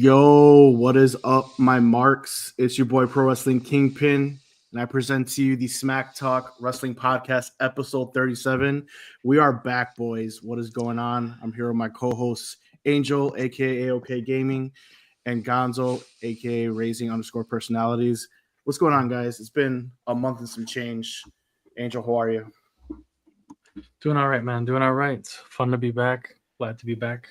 Yo, what is up, my Marks? It's your boy Pro Wrestling Kingpin, and I present to you the Smack Talk Wrestling Podcast, episode 37. We are back, boys. What is going on? I'm here with my co-hosts, Angel, aka AOK Gaming, and Gonzo, aka Raising_Personalities. What's going on, guys? It's been a month and some change. Angel, how are you? Doing all right, man. Doing all right. It's fun to be back. Glad to be back.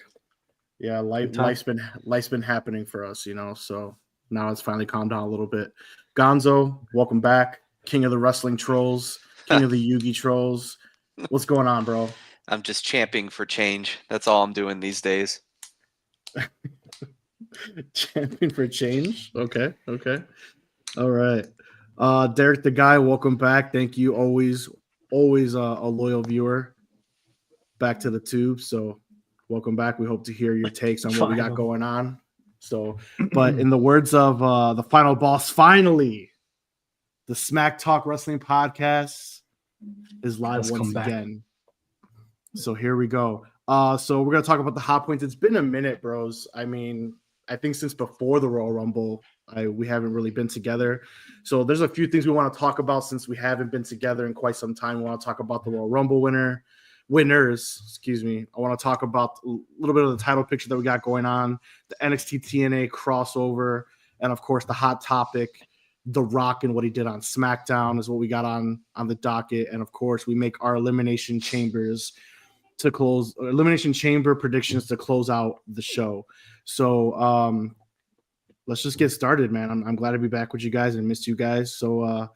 Yeah, life's been happening for us, so now it's finally calmed down a little bit. Gonzo, welcome back. King of the wrestling trolls, king of the Yugi trolls. What's going on, bro? I'm just championing for change. That's all I'm doing these days. Champion for change? Okay. All right. Derek the Guy, welcome back. Thank you. Always a loyal viewer. Back to the tube, so welcome back. We hope to hear your takes on what we got going on. So, but in the words of the final boss, finally, the Smack Talk Wrestling Podcast is live once again. So here we go. So we're gonna talk about the hot points. It's been a minute, bros. I mean, I think since before the Royal Rumble, we haven't really been together. So there's a few things we want to talk about since we haven't been together in quite some time. We want to talk about the Royal Rumble winners. I want to talk about a little bit of the title picture that we got going on, the NXT TNA crossover, and of course the hot topic, The Rock and what he did on SmackDown is what we got on the docket. And of course we make our Elimination Chamber predictions to close out the show. So let's just get started, man. I'm glad to be back with you guys and missed you guys. So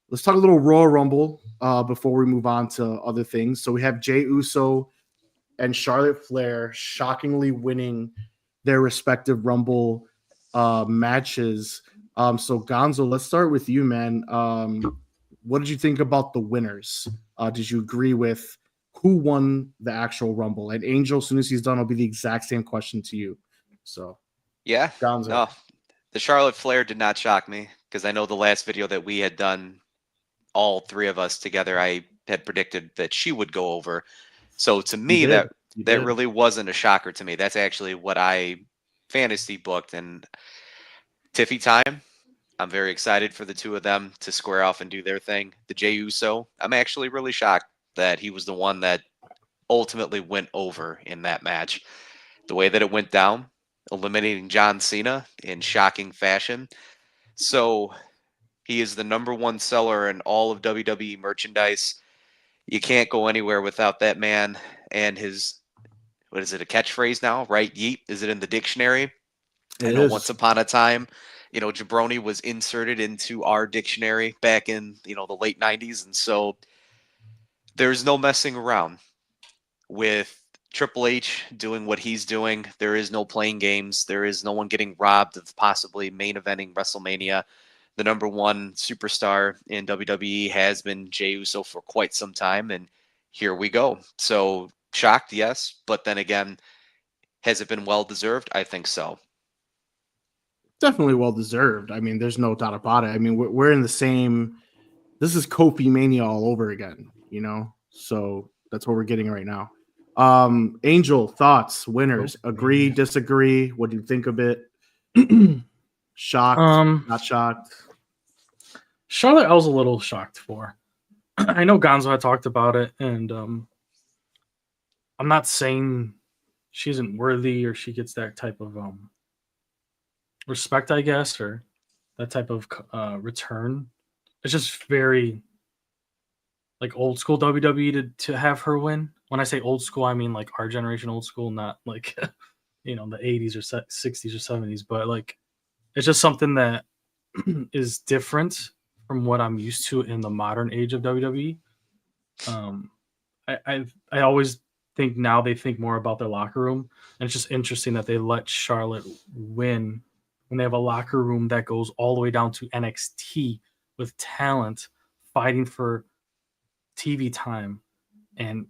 let's talk a little Royal Rumble before we move on to other things. So we have Jey Uso and Charlotte Flair shockingly winning their respective Rumble matches. So Gonzo, let's start with you, man. What did you think about the winners? Did you agree with who won the actual Rumble? And Angel, as soon as he's done, it'll be the exact same question to you. So yeah, Gonzo. No, the Charlotte Flair did not shock me because I know the last video that we had done, all three of us together, I had predicted that she would go over. So to me, that really wasn't a shocker to me. That's actually what I fantasy booked. And Tiffy time, I'm very excited for the two of them to square off and do their thing. The Jey Uso, I'm actually really shocked that he was the one that ultimately went over in that match. The way that it went down, eliminating John Cena in shocking fashion. So he is the #1 seller in all of WWE merchandise. You can't go anywhere without that man and his, what is it, a catchphrase now, right? Yeet. Is it in the dictionary? I know once upon a time, jabroni was inserted into our dictionary back in, the late 90s. And so there's no messing around with Triple H doing what he's doing. There is no playing games. There is no one getting robbed of possibly main eventing WrestleMania. The #1 superstar in WWE has been Jey Uso for quite some time, and here we go. So shocked, yes, but then again, has it been well deserved? I think so. Definitely well deserved. I mean, there's no doubt about it. I mean, we're in the same. This is Kofi Mania all over again, So that's what we're getting right now. Angel, thoughts, winners, agree, disagree? What do you think of it? Shocked, not shocked. Charlotte, I was a little shocked for. I know Gonzo had talked about it, and I'm not saying she isn't worthy or she gets that type of respect, I guess, or that type of return. It's just very like old school WWE to have her win. When I say old school, I mean like our generation old school, not like the 80s or 60s or 70s, but like it's just something that is different from what I'm used to in the modern age of WWE. I always think now they think more about their locker room, and it's just interesting that they let Charlotte win when they have a locker room that goes all the way down to NXT with talent fighting for TV time and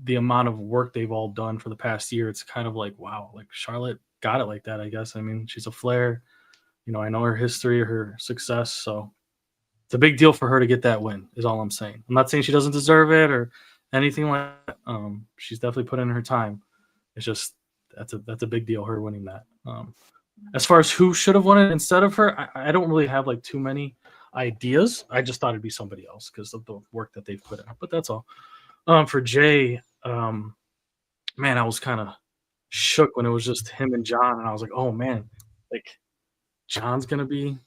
the amount of work they've all done for the past year. It's kind of like, wow, like Charlotte got it like that, I guess. I mean, she's a Flair. I know her history, her success, so it's a big deal for her to get that win, is all I'm saying. I'm not saying she doesn't deserve it or anything like that. She's definitely put in her time. It's just that's a big deal, her winning that. As far as who should have won it instead of her, I don't really have like too many ideas. I just thought it'd be somebody else because of the work that they've put in. But that's all. For Jay, man, I was kind of shook when it was just him and John, and I was like, oh man, like John's gonna be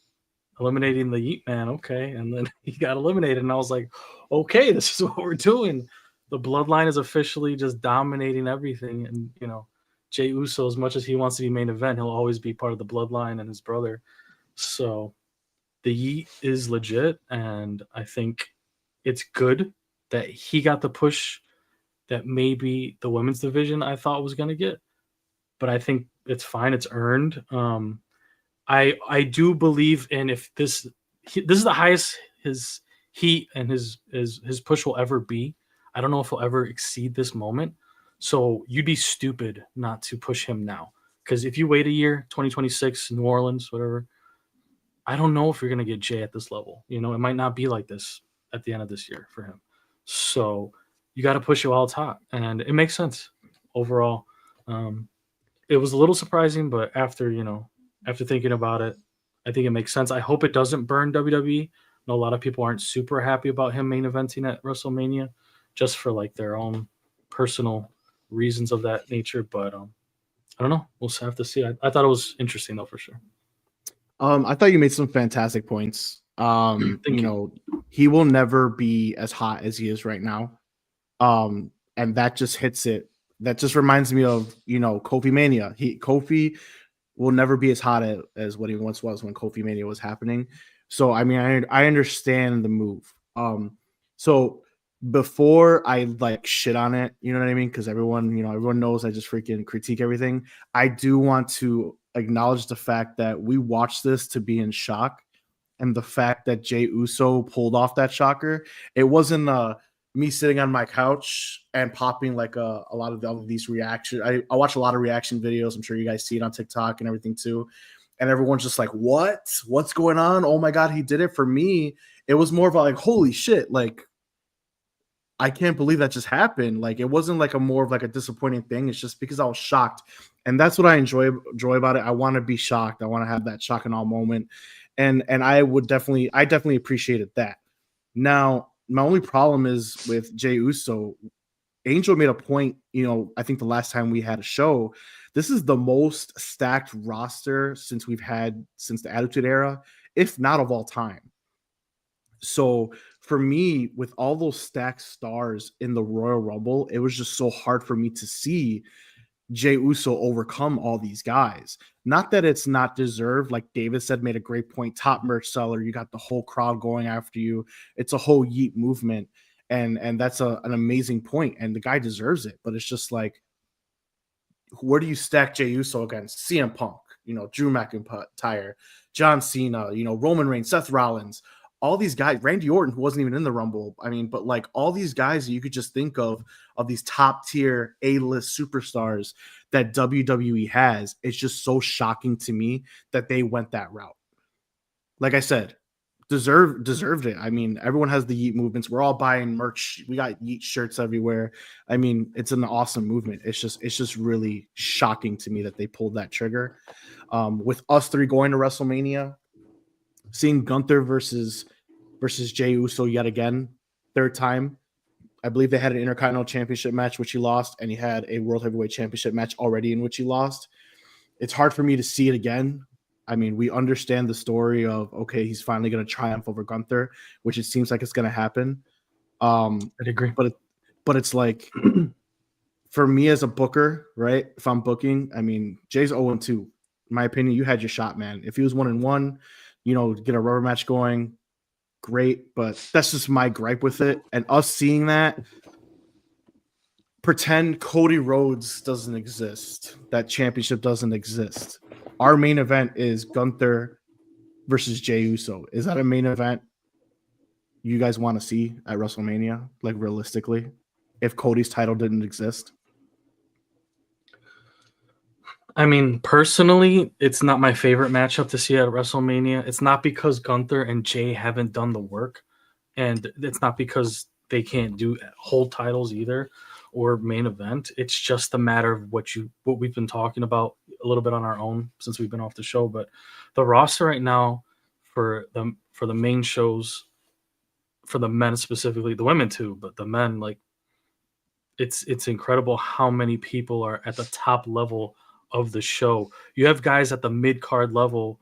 eliminating the Yeet Man, okay? And then he got eliminated, and I was like, okay, this is what we're doing. The bloodline is officially just dominating everything, and you know, Jey Uso, as much as he wants to be main event, he'll always be part of the bloodline and his brother. So the Yeet is legit, and I think it's good that he got the push that maybe the women's division I thought was going to get, but I think it's fine. It's earned. I do believe in if this is the highest his heat and his push will ever be. I don't know if he'll ever exceed this moment. So you'd be stupid not to push him now. Because if you wait a year, 2026, New Orleans, whatever, I don't know if you're going to get Jay at this level. You know, it might not be like this at the end of this year for him. So you got to push it while it's hot. And it makes sense overall. It was a little surprising, but after thinking about it, I think it makes sense. I hope it doesn't burn WWE. I know a lot of people aren't super happy about him main eventing at WrestleMania just for like their own personal reasons of that nature. But I don't know. We'll have to see. I thought it was interesting though, for sure. I thought you made some fantastic points. You know, he will never be as hot as he is right now. And that just hits it. That just reminds me of, you know, Kofi Mania. Kofi will never be as hot as what he once was when Kofi Mania was happening. So, I mean, I understand the move. So before I like shit on it, you know what I mean? Because everyone knows I just freaking critique everything. I do want to acknowledge the fact that we watched this to be in shock. And the fact that Jey Uso pulled off that shocker, it wasn't me sitting on my couch and popping like a lot of these reactions. I watch a lot of reaction videos. I'm sure you guys see it on TikTok and everything too. And everyone's just like, what's going on? Oh my God, he did it. For me, it was more of a like, holy shit. Like, I can't believe that just happened. Like, it wasn't like more of like a disappointing thing. It's just because I was shocked. And that's what I enjoy about it. I want to be shocked. I want to have that shock and awe moment. And I definitely appreciated that. Now, my only problem is with Jey Uso. Angel made a point, you know, I think the last time we had a show, this is the most stacked roster since the Attitude Era, if not of all time. So for me, with all those stacked stars in the Royal Rumble, it was just so hard for me to see Jey Uso overcome all these guys. Not that it's not deserved. Like David said, made a great point. Top merch seller. You got the whole crowd going after you. It's a whole Yeet movement. And that's an amazing point. And the guy deserves it. But it's just like, where do you stack Jey Uso against CM Punk, you know, Drew McIntyre, John Cena, you know, Roman Reigns, Seth Rollins, all these guys, Randy Orton, who wasn't even in the Rumble. I mean, but like all these guys that you could just think of these top tier A-list superstars that WWE has, it's just so shocking to me that they went that route. Like I said, deserved it. I mean, everyone has the Yeet movements. We're all buying merch. We got Yeet shirts everywhere. I mean, it's an awesome movement. It's just really shocking to me that they pulled that trigger. With us three going to WrestleMania, seeing Gunther versus Jey Uso yet again, third time. I believe they had an Intercontinental Championship match, which he lost, and he had a World Heavyweight Championship match already in which he lost. It's hard for me to see it again. I mean, we understand the story of, okay, he's finally going to triumph over Gunther, which it seems like it's going to happen. I'd agree. But it's like, for me as a booker, right, if I'm booking, I mean, Jay's 0-2. In my opinion, you had your shot, man. If he was 1-1, you know, get a rubber match going, great. But that's just my gripe with it. And us seeing that, pretend Cody Rhodes doesn't exist. That championship doesn't exist. Our main event is Gunther versus Jey Uso. Is that a main event you guys want to see at WrestleMania? Like, realistically, if Cody's title didn't exist? I mean, personally, it's not my favorite matchup to see at WrestleMania. It's not because Gunther and Jay haven't done the work, and it's not because they can't hold titles either. or main event. It's just a matter of what we've been talking about a little bit on our own since we've been off the show. But the roster right now for the main shows, for the men specifically, the women too, but the men, like, it's incredible how many people are at the top level of the show. You have guys at the mid card level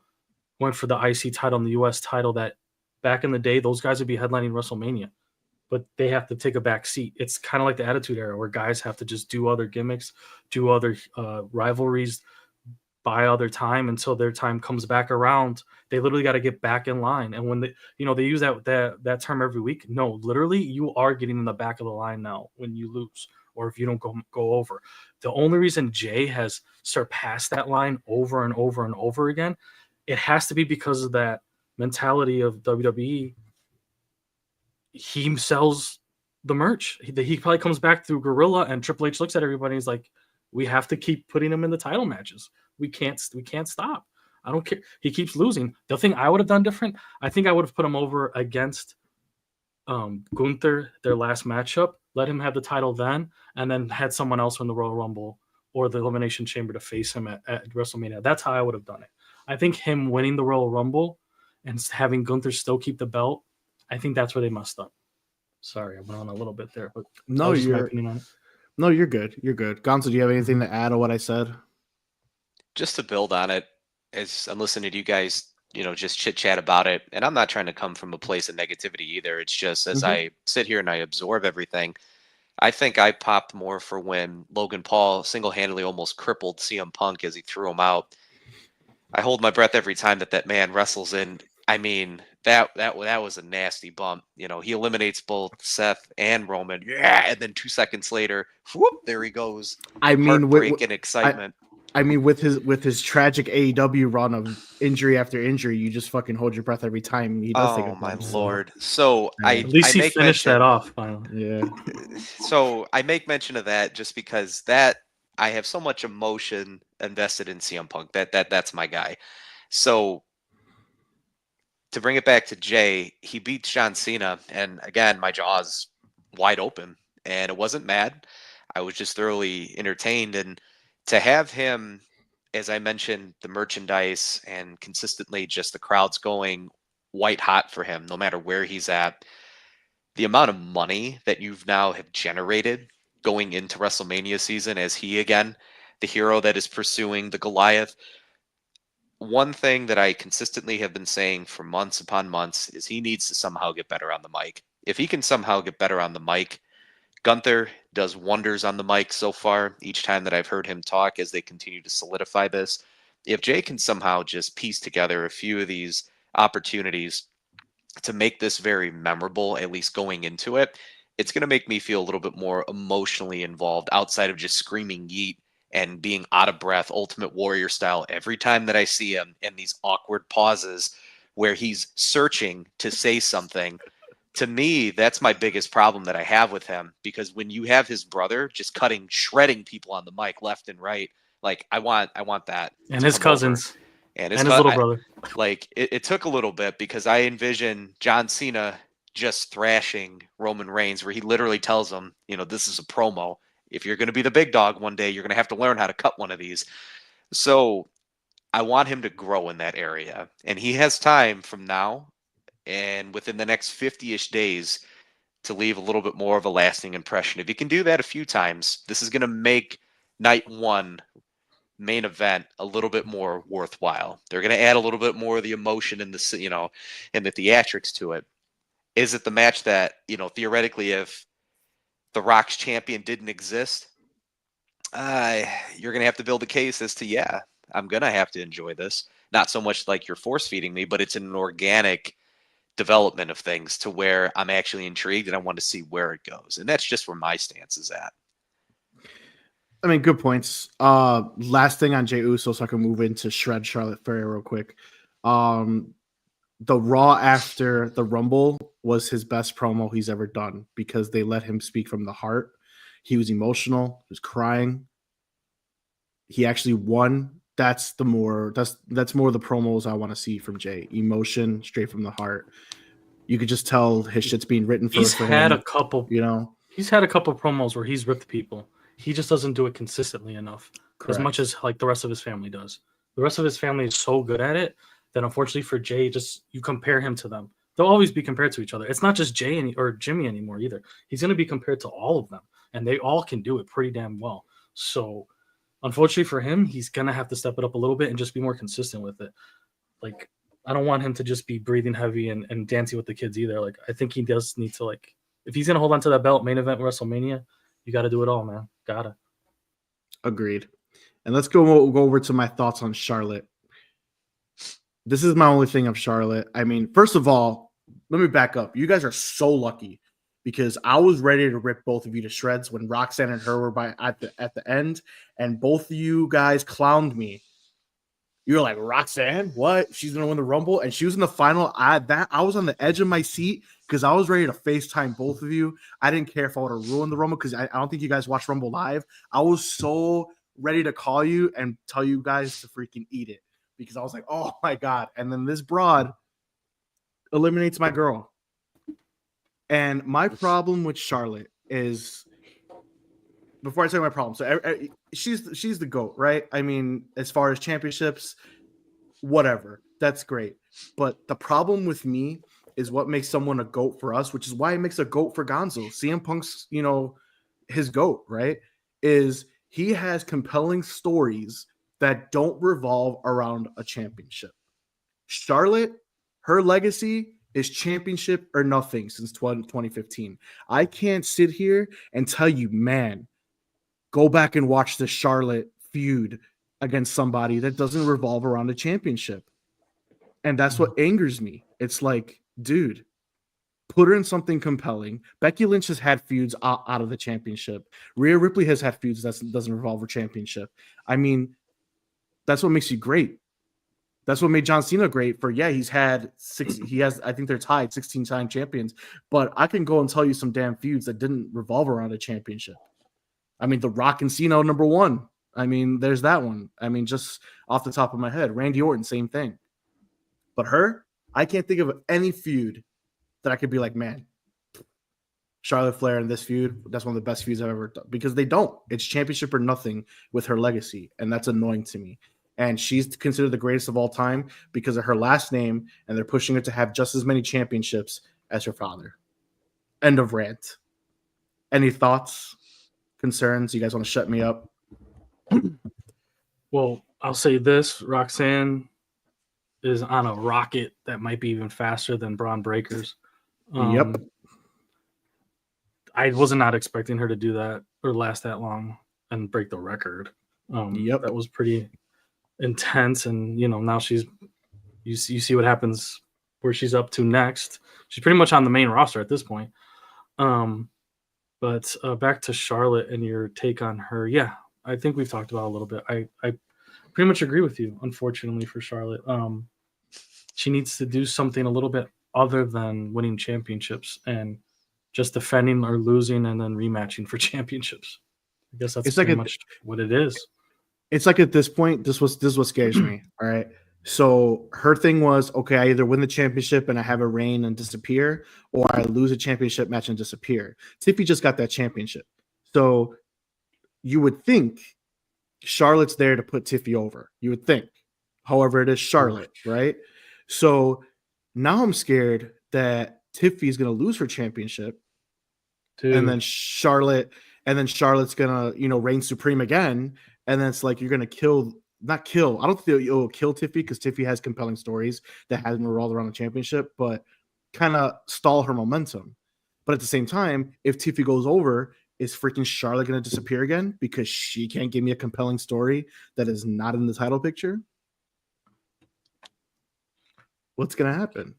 went for the IC title and the US title that back in the day, those guys would be headlining WrestleMania, but they have to take a back seat. It's kind of like the Attitude Era where guys have to just do other gimmicks, do other rivalries, buy other time until their time comes back around. They literally got to get back in line. And when they use that term every week. No, literally, you are getting in the back of the line now when you lose or if you don't go over. The only reason Jay has surpassed that line over and over and over again, it has to be because of that mentality of WWE. He sells the merch. He probably comes back through Gorilla, and Triple H looks at everybody and he's like, we have to keep putting him in the title matches. We can't stop. I don't care. He keeps losing. The thing I would have done different, I think I would have put him over against Gunther, their last matchup, let him have the title then, and then had someone else win the Royal Rumble or the Elimination Chamber to face him at WrestleMania. That's how I would have done it. I think him winning the Royal Rumble and having Gunther still keep the belt, I think that's where they messed up. Sorry, I went on a little bit there, but no, my opinion on it. No, you're good. You're good. Gonzo, do you have anything to add to what I said? Just to build on it, as I'm listening to you guys, just chit chat about it, and I'm not trying to come from a place of negativity either. It's just as I sit here and I absorb everything, I think I popped more for when Logan Paul single-handedly almost crippled CM Punk as he threw him out. I hold my breath every time that man wrestles in. I mean, that was a nasty bump. He eliminates both Seth and Roman. Yeah, and then 2 seconds later, whoop, there he goes. I mean, heartbreak and excitement. I mean, with his tragic AEW run of injury after injury, you just fucking hold your breath every time he does take a bump. Oh my lord! So at least he finished that off finally. Yeah. So I make mention of that just because that I have so much emotion invested in CM Punk. That's my guy. So to bring it back to Jay, he beats John Cena, and again, my jaw's wide open, and it wasn't mad. I was just thoroughly entertained, and to have him, as I mentioned, the merchandise and consistently just the crowds going white hot for him, no matter where he's at. The amount of money that you've now have generated going into WrestleMania season as he, again, the hero that is pursuing the Goliath. One thing that I consistently have been saying for months upon months is he needs to somehow get better on the mic. If he can somehow get better on the mic, Gunther does wonders on the mic so far each time that I've heard him talk as they continue to solidify this. If Jay can somehow just piece together a few of these opportunities to make this very memorable, at least going into it, it's going to make me feel a little bit more emotionally involved outside of just screaming yeet and being out of breath, Ultimate Warrior style, every time that I see him in these awkward pauses where he's searching to say something. To me, that's my biggest problem that I have with him, because when you have his brother just shredding people on the mic left and right, like I want that. And his cousins. And his little brother. It took a little bit because I envision John Cena just thrashing Roman Reigns, where he literally tells him, this is a promo. If you're going to be the big dog one day, you're going to have to learn how to cut one of these. So I want him to grow in that area. And he has time from now and within the next 50-ish days to leave a little bit more of a lasting impression. If he can do that a few times, this is going to make night one main event a little bit more worthwhile. They're going to add a little bit more of the emotion and and the theatrics to it. Is it the match that, theoretically, if The Rock's champion didn't exist, you're going to have to build a case as to, yeah, I'm going to have to enjoy this. Not so much like you're force feeding me, but it's an organic development of things to where I'm actually intrigued and I want to see where it goes. And that's just where my stance is at. I mean, good points. Last thing on Jey Uso, so I can move into Shred Charlotte Flair real quick. The Raw after the Rumble was his best promo he's ever done because they let him speak from the heart. He was emotional. He was crying. He actually won. That's more the promos I want to see from Jay. Emotion straight from the heart. You could just tell his shit's being written for He's had him, a couple. He's had a couple promos where he's ripped people. He just doesn't do it consistently enough, as much as like the rest of his family does. The rest of his family is so good at it that unfortunately for Jay, just you compare him to them. They'll always be compared to each other. It's not just Jay or Jimmy anymore either. He's going to be compared to all of them, and they all can do it pretty damn well. So unfortunately for him, he's going to have to step it up a little bit and just be more consistent with it. Like, I don't want him to just be breathing heavy and dancing with the kids either. Like, I think he does need to, like, if he's going to hold on to that belt main event WrestleMania, you got to do it all, man. Gotta. Agreed. And let's go over to my thoughts on Charlotte. This is my only thing of Charlotte. I mean, first of all, let me back up. You guys are so lucky because I was ready to rip both of you to shreds when Roxanne and her were at the end, and both of you guys clowned me. You were like, Roxanne, what? She's gonna win the Rumble, and she was in the final. I was on the edge of my seat because I was ready to FaceTime both of you. I didn't care if I would have ruined the Rumble because I don't think you guys watched Rumble live. I was so ready to call you and tell you guys to freaking eat it because I was like, oh my God. And then this broad eliminates my girl. And my problem with Charlotte is, before I tell you my problem, so she's the GOAT, right? I mean, as far as championships, whatever, that's great. But the problem with me is what makes someone a GOAT for us, which is why it makes a GOAT for Gonzo. CM Punk's, his GOAT, right? Is he has compelling stories that don't revolve around a championship. Charlotte, her legacy is championship or nothing since 2015. I can't sit here and tell you, man, go back and watch the Charlotte feud against somebody that doesn't revolve around a championship. And that's what angers me. It's like, dude, put her in something compelling. Becky Lynch has had feuds out of the championship. Rhea Ripley has had feuds that doesn't revolve a championship. I mean, that's what makes you great. That's what made John Cena great he's had I think they're tied 16-time champions, but I can go and tell you some damn feuds that didn't revolve around a championship. I mean, The Rock and Cena, #1. I mean, there's that one. I mean, just off the top of my head, Randy Orton, same thing. But her, I can't think of any feud that I could be like, man, Charlotte Flair in this feud, that's one of the best feuds I've ever done. Because they don't. It's championship or nothing with her legacy, and that's annoying to me. And she's considered the greatest of all time because of her last name, and they're pushing her to have just as many championships as her father. End of rant. Any thoughts, concerns? You guys want to shut me up? Well, I'll say this. Roxanne is on a rocket that might be even faster than Braun Breakers. Yep. I was not expecting her to do that or last that long and break the record. Yep. That was pretty intense. And, now you see what happens where she's up to next. She's pretty much on the main roster at this point. But back to Charlotte and your take on her. Yeah, I think we've talked about it a little bit. I pretty much agree with you, unfortunately, for Charlotte. She needs to do something a little bit other than winning championships and just defending or losing and then rematching for championships. I guess that's pretty much what it is. It's like at this point, this is what scares me. All right. So her thing was, okay, I either win the championship and I have a reign and disappear, or I lose a championship match and disappear. Tiffy just got that championship. So you would think Charlotte's there to put Tiffy over. You would think. However, it is Charlotte, right? So now I'm scared that Tiffy is going to lose her championship. Dude. And then Charlotte's going to, reign supreme again. And then it's like you're going to not kill. I don't think you'll kill Tiffy because Tiffy has compelling stories that hasn't revolved around the championship, but kind of stall her momentum. But at the same time, if Tiffy goes over, is freaking Charlotte going to disappear again because she can't give me a compelling story that is not in the title picture? What's going to happen?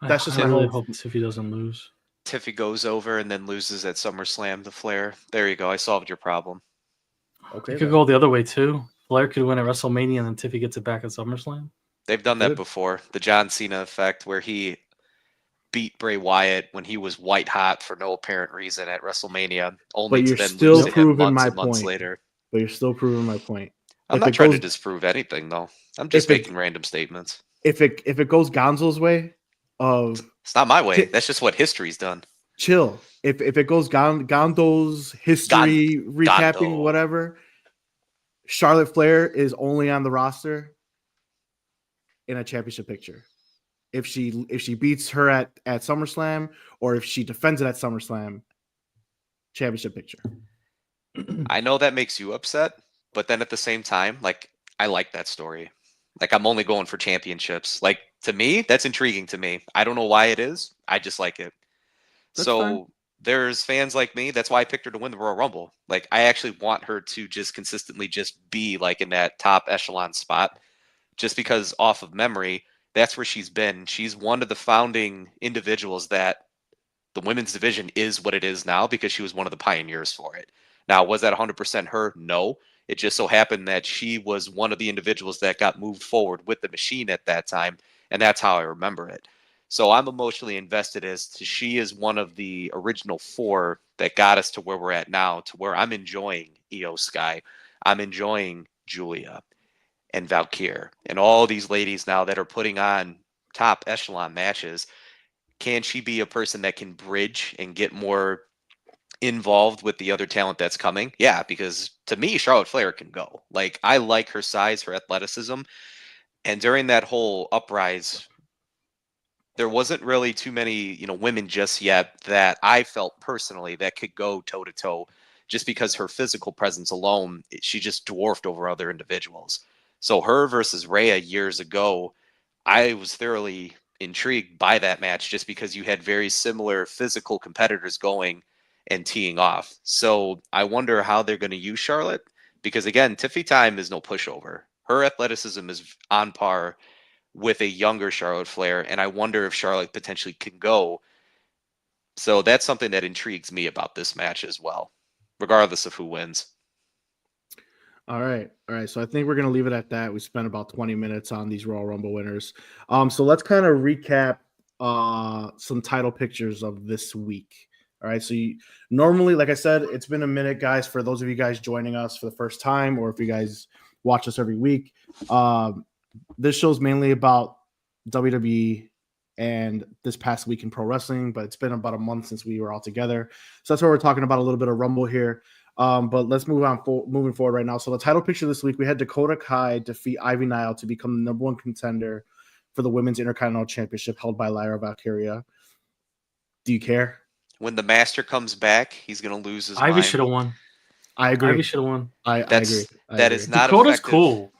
That's just I really hope Tiffy doesn't lose. Tiffy goes over and then loses at SummerSlam to Flair. There you go. I solved your problem. Okay. It could go the other way too. Flair could win at WrestleMania and then Tiffy gets it back at SummerSlam. They've done that before. The John Cena effect where he beat Bray Wyatt when he was white hot for no apparent reason at WrestleMania, only to then lose to him months later. But you're still proving my point. I'm not trying to disprove anything, though. I'm just making random statements. If it goes Gonzo's way, it's not my way. That's just what history's done. chill. If it goes Gando's history recapping, Gando. whatever, Charlotte Flair is only on the roster in a championship picture. If she beats her at SummerSlam, or if she defends it at SummerSlam, championship picture. I know that makes you upset, but then at the same time, like, I like that story. Like, I'm only going for championships. Like, to me, that's intriguing to me. I don't know why it is. I just like it. That's fine. So there's fans like me. That's why I picked her to win the Royal Rumble. Like, I actually want her to just consistently just be like in that top echelon spot, just because off of memory, that's where she's been. She's one of the founding individuals that the women's division is what it is now, because she was one of the pioneers for it. Now, was that 100% her? No. It just so happened that she was one of the individuals that got moved forward with the machine at that time, and that's how I remember it. So I'm emotionally invested as to she is one of the original 4 that got us to where we're at now, to where I'm enjoying Io Sky. I'm enjoying Julia and Valkyrie and all these ladies now that are putting on top echelon matches. Can she be a person that can bridge and get more involved with the other talent that's coming? Yeah, because to me, Charlotte Flair can go. Like, I like her size, her athleticism. And during that whole uprise, there wasn't really too many, women just yet that I felt personally that could go toe to toe, just because her physical presence alone, she just dwarfed over other individuals. So her versus Rhea years ago, I was thoroughly intrigued by that match, just because you had very similar physical competitors going and teeing off. So I wonder how they're going to use Charlotte, because again, Tiffy time is no pushover. Her athleticism is on par with a younger Charlotte Flair, and I wonder if Charlotte potentially can go. So that's something that intrigues me about this match as well, regardless of who wins. All right. So I think we're going to leave it at that. We spent about 20 minutes on these Royal Rumble winners. So let's kind of recap some title pictures of this week. All right. So normally, like I said, it's been a minute, guys, for those of you guys joining us for the first time, or if you guys watch us every week. This show's mainly about WWE and this past week in pro wrestling, but it's been about a month since we were all together. So that's why we're talking about a little bit of Rumble here. But let's moving forward right now. So the title picture this week, we had Dakota Kai defeat Ivy Nile to become the #1 contender for the Women's Intercontinental Championship held by Lyra Valkyria. Do you care? When the Master comes back, he's going to lose his Ivy mind. should have won. I agree. Ivy should have won. I agree. That is not Dakota's effective. cool.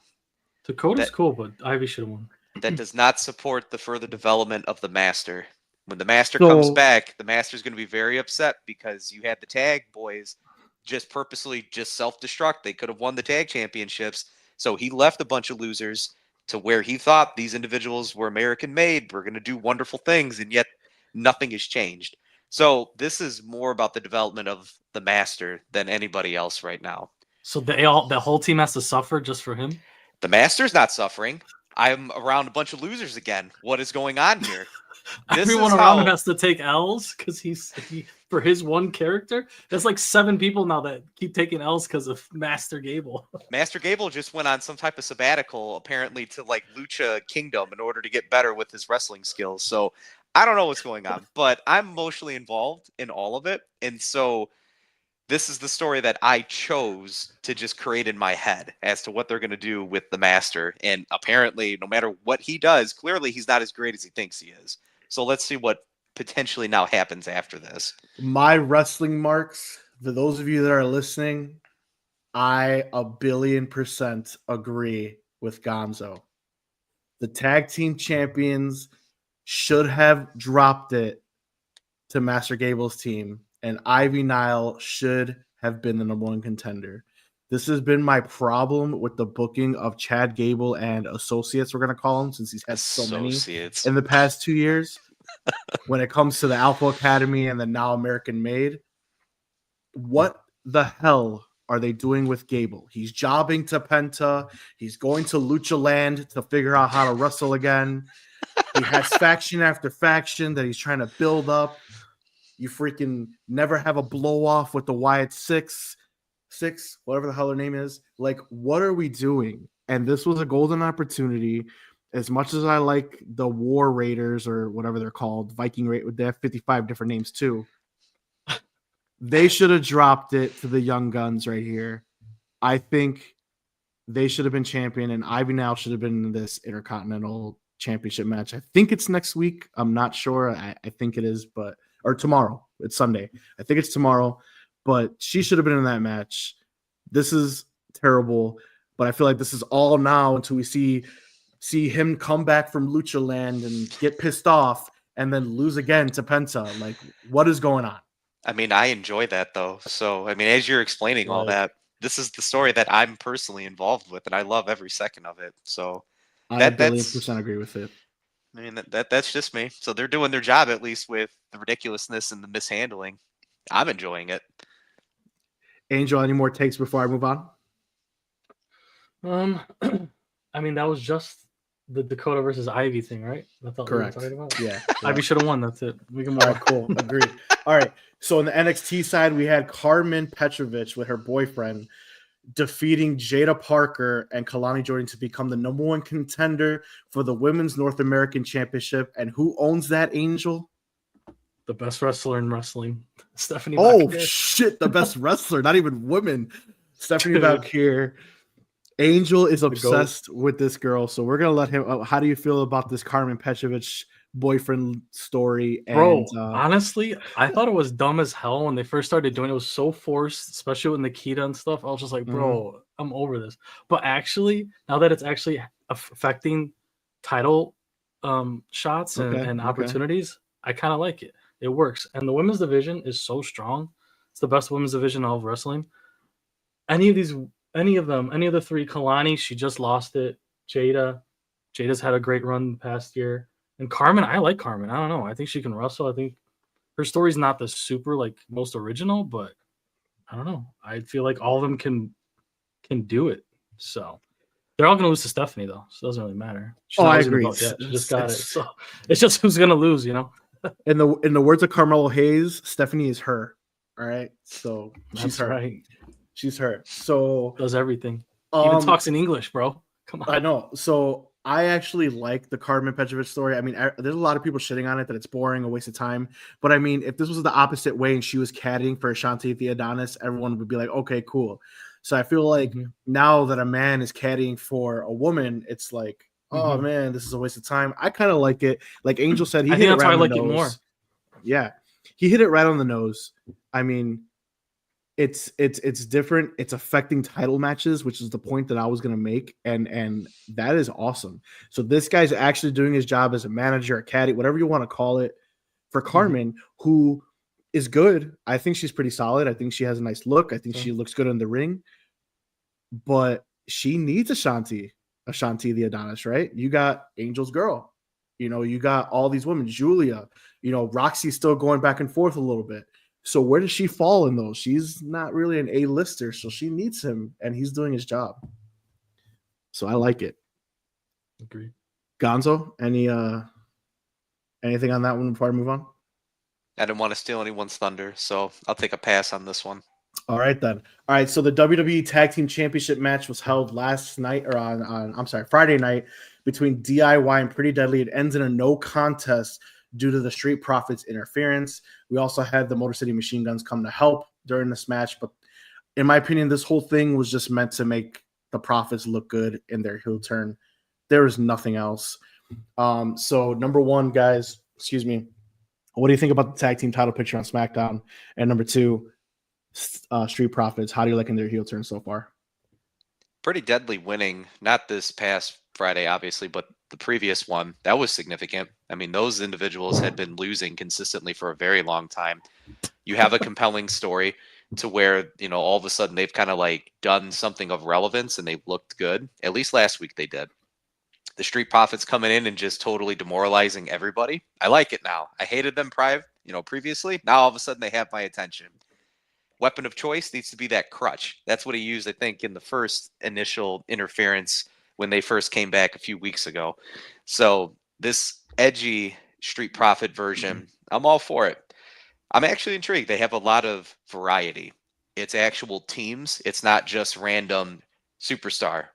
Dakota's cool, but Ivy should have won. That does not support the further development of the Master. When the Master comes back, the Master's going to be very upset, because you had the tag boys just purposely just self-destruct. They could have won the tag championships. So he left a bunch of losers to where he thought these individuals were American made, were going to do wonderful things, and yet nothing has changed. So this is more about the development of the Master than anybody else right now. So the whole team has to suffer just for him? The Master's not suffering. I'm around a bunch of losers again. What is going on here? Everyone around him has to take L's because for his one character. There's like 7 people now that keep taking L's because of Master Gable. Master Gable just went on some type of sabbatical, apparently, to like Lucha Kingdom in order to get better with his wrestling skills. So I don't know what's going on, but I'm emotionally involved in all of it. And so this is the story that I chose to just create in my head as to what they're going to do with the Master. And apparently, no matter what he does, clearly he's not as great as he thinks he is. So let's see what potentially now happens after this. My wrestling marks, for those of you that are listening, I 1,000,000,000% agree with Gonzo. The tag team champions should have dropped it to Master Gable's team, and Ivy Nile should have been the #1 contender. This has been my problem with the booking of Chad Gable and associates, we're going to call him, since he's had so many in the past 2 years. When it comes to the Alpha Academy and the now American Made, what the hell are they doing with Gable? He's jobbing to Penta. He's going to Lucha Land to figure out how to wrestle again. He has faction after faction that he's trying to build up. You freaking never have a blow off with the Wyatt Six, whatever the hell her name is. Like, what are we doing? And this was a golden opportunity. As much as I like the War Raiders or whatever they're called, Viking Raiders, they have 55 different names too. They should have dropped it to the young guns right here. I think they should have been champion, and Ivy now should have been in this Intercontinental Championship match. I think it's next week. I'm not sure. I think it is, or tomorrow. It's Sunday. I think it's tomorrow, but she should have been in that match. This is terrible, but I feel like this is all now until we see him come back from Lucha Land and get pissed off and then lose again to Penta. Like, what is going on? I mean, I enjoy that though. So, I mean, as you're explaining all that, this is the story that I'm personally involved with, and I love every second of it. So, I a billion percent agree with it. I mean, that's just me. So they're doing their job, at least with the ridiculousness and the mishandling. I'm enjoying it. Angel, any more takes before I move on? I mean, that was just the Dakota versus Ivy thing, right? That's all correct. We were talking about. Yeah. Ivy should have won. That's it. We can move on. Cool. Agreed. All right. So on the NXT side, we had Carmen Petrovich with her boyfriend defeating Jada Parker and Kalani Jordan to become the #1 contender for the Women's North American Championship. And who owns that, Angel? The best wrestler in wrestling, Stephanie. Oh, shit. The best wrestler, not even women. Stephanie Valkyrie. Angel is obsessed with this girl. So we're going to let him. How do you feel about this Carmen Petrovich boyfriend story? Bro, honestly, I thought it was dumb as hell when they first started doing it. It was so forced, especially with Nikita and stuff. I was just like, bro, I'm over this. But actually, now that it's actually affecting title shots and opportunities, I kind of like it. It works. And the women's division is so strong. It's the best women's division of wrestling. Any of the three, Kalani, she just lost it. Jada's had a great run the past year. And Carmen, I like Carmen. I don't know. I think she can wrestle. I think her story's not the super most original, but I don't know. I feel like all of them can do it. So they're all gonna lose to Stephanie though. So it doesn't really matter. I agree. She just got it. So it's just who's gonna lose, you know. In the words of Carmelo Hayes, Stephanie is her. All right. So she's her. Right. She's her. So does everything. Even talks in English, bro. Come on. I know. So I actually like the Carmen Petrovich story. I mean, there's a lot of people shitting on it that it's boring, a waste of time. But I mean, if this was the opposite way and she was caddying for Ashanti Theodonis, everyone would be like, okay, cool. So I feel like now that a man is caddying for a woman, it's like, oh man, this is a waste of time. I kind of like it. Like Angel said, he hit it right on the nose. I like it more. Yeah, he hit it right on the nose. I mean, it's different. It's affecting title matches, which is the point that I was gonna make, and that is awesome. So this guy's actually doing his job as a manager, a caddy, whatever you want to call it, for Carmen, who is good. I think she's pretty solid. I think she has a nice look. I think she looks good in the ring, but she needs Ashanti the Adonis, right? You got Angel's girl, you got all these women, Julia, Roxy's still going back and forth a little bit. So where does she fall in those? She's not really an A-lister, so she needs him, and he's doing his job. So I like it. Agree. Gonzo, anything on that one before I move on? I didn't want to steal anyone's thunder, so I'll take a pass on this one. All right, then. All right, so the WWE Tag Team Championship match was held last night, or Friday night, between DIY and Pretty Deadly. It ends in a no contest due to the Street Profits interference. We also had the Motor City Machine Guns come to help during this match, but in my opinion, this whole thing was just meant to make the Profits look good in their heel turn. There is nothing else. So number one, guys, what do you think about the tag team title picture on SmackDown? And number two, Street Profits, how do you like in their heel turn so far? Pretty Deadly winning, not this past Friday, obviously, but the previous one. That was significant. I mean, those individuals had been losing consistently for a very long time. You have a compelling story to where, all of a sudden they've kind of done something of relevance and they've looked good. At least last week they did. The Street Profits coming in and just totally demoralizing everybody. I like it now. I hated them previously. Now all of a sudden they have my attention. Weapon of choice needs to be that crutch. That's what he used, I think, in the first initial interference when they first came back a few weeks ago. So this edgy Street Profit version, I'm all for it. I'm actually intrigued. They have a lot of variety. It's actual teams. It's not just random superstar,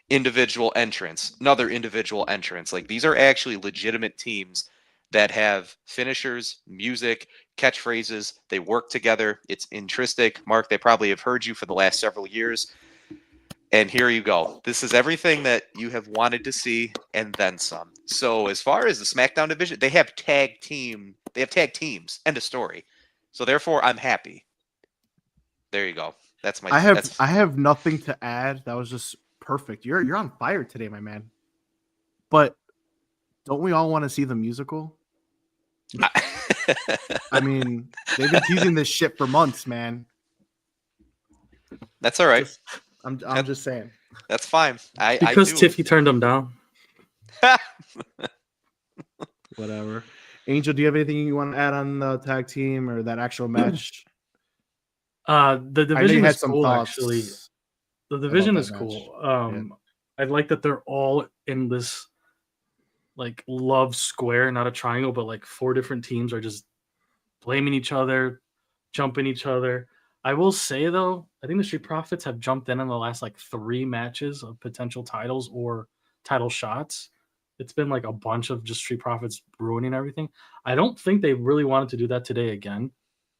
individual entrance, another individual entrance. These are actually legitimate teams that have finishers, music, catchphrases. They work together. It's intrinsic. Mark, they probably have heard you for the last several years. And here you go. This is everything that you have wanted to see and then some. So as far as the SmackDown division, they have tag teams. End of story. So therefore, I'm happy. There you go. That's my. I have nothing to add. That was just perfect. You're on fire today, my man. But don't we all want to see the musical? I mean, they've been teasing this shit for months, man. That's all right. I'm just saying. That's fine. Because Tiffy turned them down. Whatever. Angel, do you have anything you want to add on the tag team or that actual match? The division is cool, actually. The division is cool. I like that they're all in this like love square, not a triangle, but like 4 different teams are just blaming each other, jumping each other. I will say though, I think the Street Profits have jumped in the last like 3 matches of potential titles or title shots. It's been like a bunch of just Street Profits ruining everything. I don't think they really wanted to do that today again.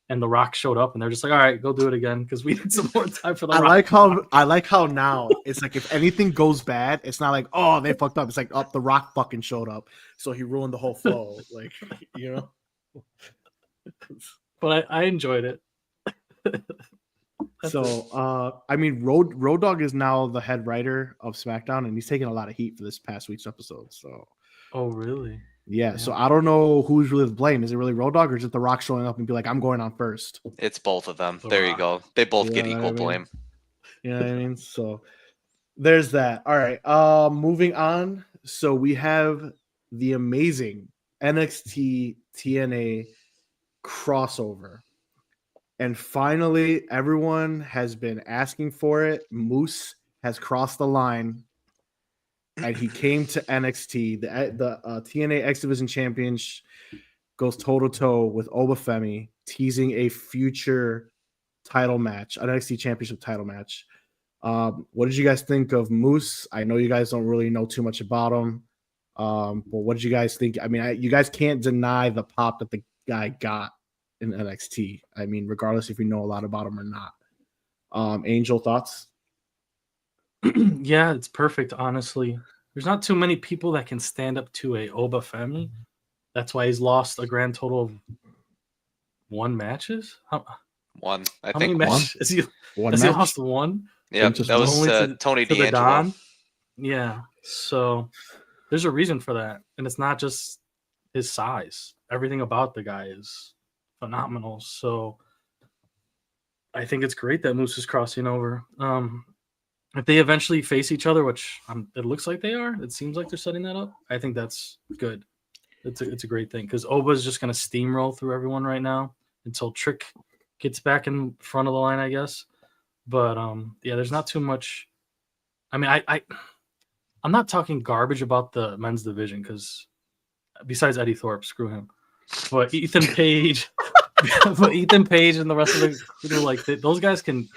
And The Rock showed up, and they're just like, "All right, go do it again," because we need some more time for the Rock. I like how now it's like if anything goes bad, it's not like, oh, they fucked up. It's like, oh, The Rock fucking showed up, so he ruined the whole flow. Like, you know. But I enjoyed it. So, I mean, Road Dogg is now the head writer of SmackDown, and he's taking a lot of heat for this past week's episode. So, oh really? Yeah. So I don't know who's really to blame. Is it really Road Dogg, or is it The Rock showing up and be like, "I'm going on first"? It's both of them. There you go. They both get equal blame. You know what I mean? So there's that. All right. Moving on. So we have the amazing NXT TNA crossover. And finally, everyone has been asking for it. Moose has crossed the line, and he came to NXT. The TNA X Division Champion goes toe-to-toe with Obafemi, teasing a future title match, an NXT Championship title match. What did you guys think of Moose? I know you guys don't really know too much about him, but what did you guys think? I mean, you guys can't deny the pop that the guy got in NXT. I mean, regardless if you know a lot about him or not. Angel, thoughts? Yeah, it's perfect, honestly. There's not too many people that can stand up to a Obafemi. That's why he's lost a grand total of 1 matches. One, I how think. Many matches? Has he lost 1? Yeah, that was Tony D'Angelo. Yeah, so there's a reason for that, and it's not just his size. Everything about the guy is phenomenal. So I think it's great that Moose is crossing over. If they eventually face each other, which it looks like they are, it seems like they're setting that up. I think that's good. It's a great thing because Oba is just going to steamroll through everyone right now until Trick gets back in front of the line, I guess. But yeah, there's not too much. I mean, I'm not talking garbage about the men's division because besides Eddie Thorpe, screw him. But Ethan Page, and the rest of the crew, like those guys can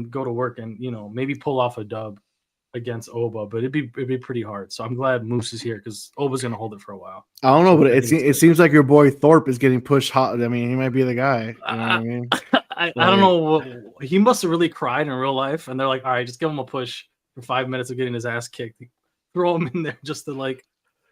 go to work and maybe pull off a dub against Oba, but it'd be pretty hard. So I'm glad Moose is here because Oba's gonna hold it for a while. I don't know, but it seems like your boy Thorpe is getting pushed hot. I mean, he might be the guy. You know what I mean? I don't know. He must have really cried in real life, and they're like, "All right, just give him a push for 5 minutes of getting his ass kicked. Throw him in there just to like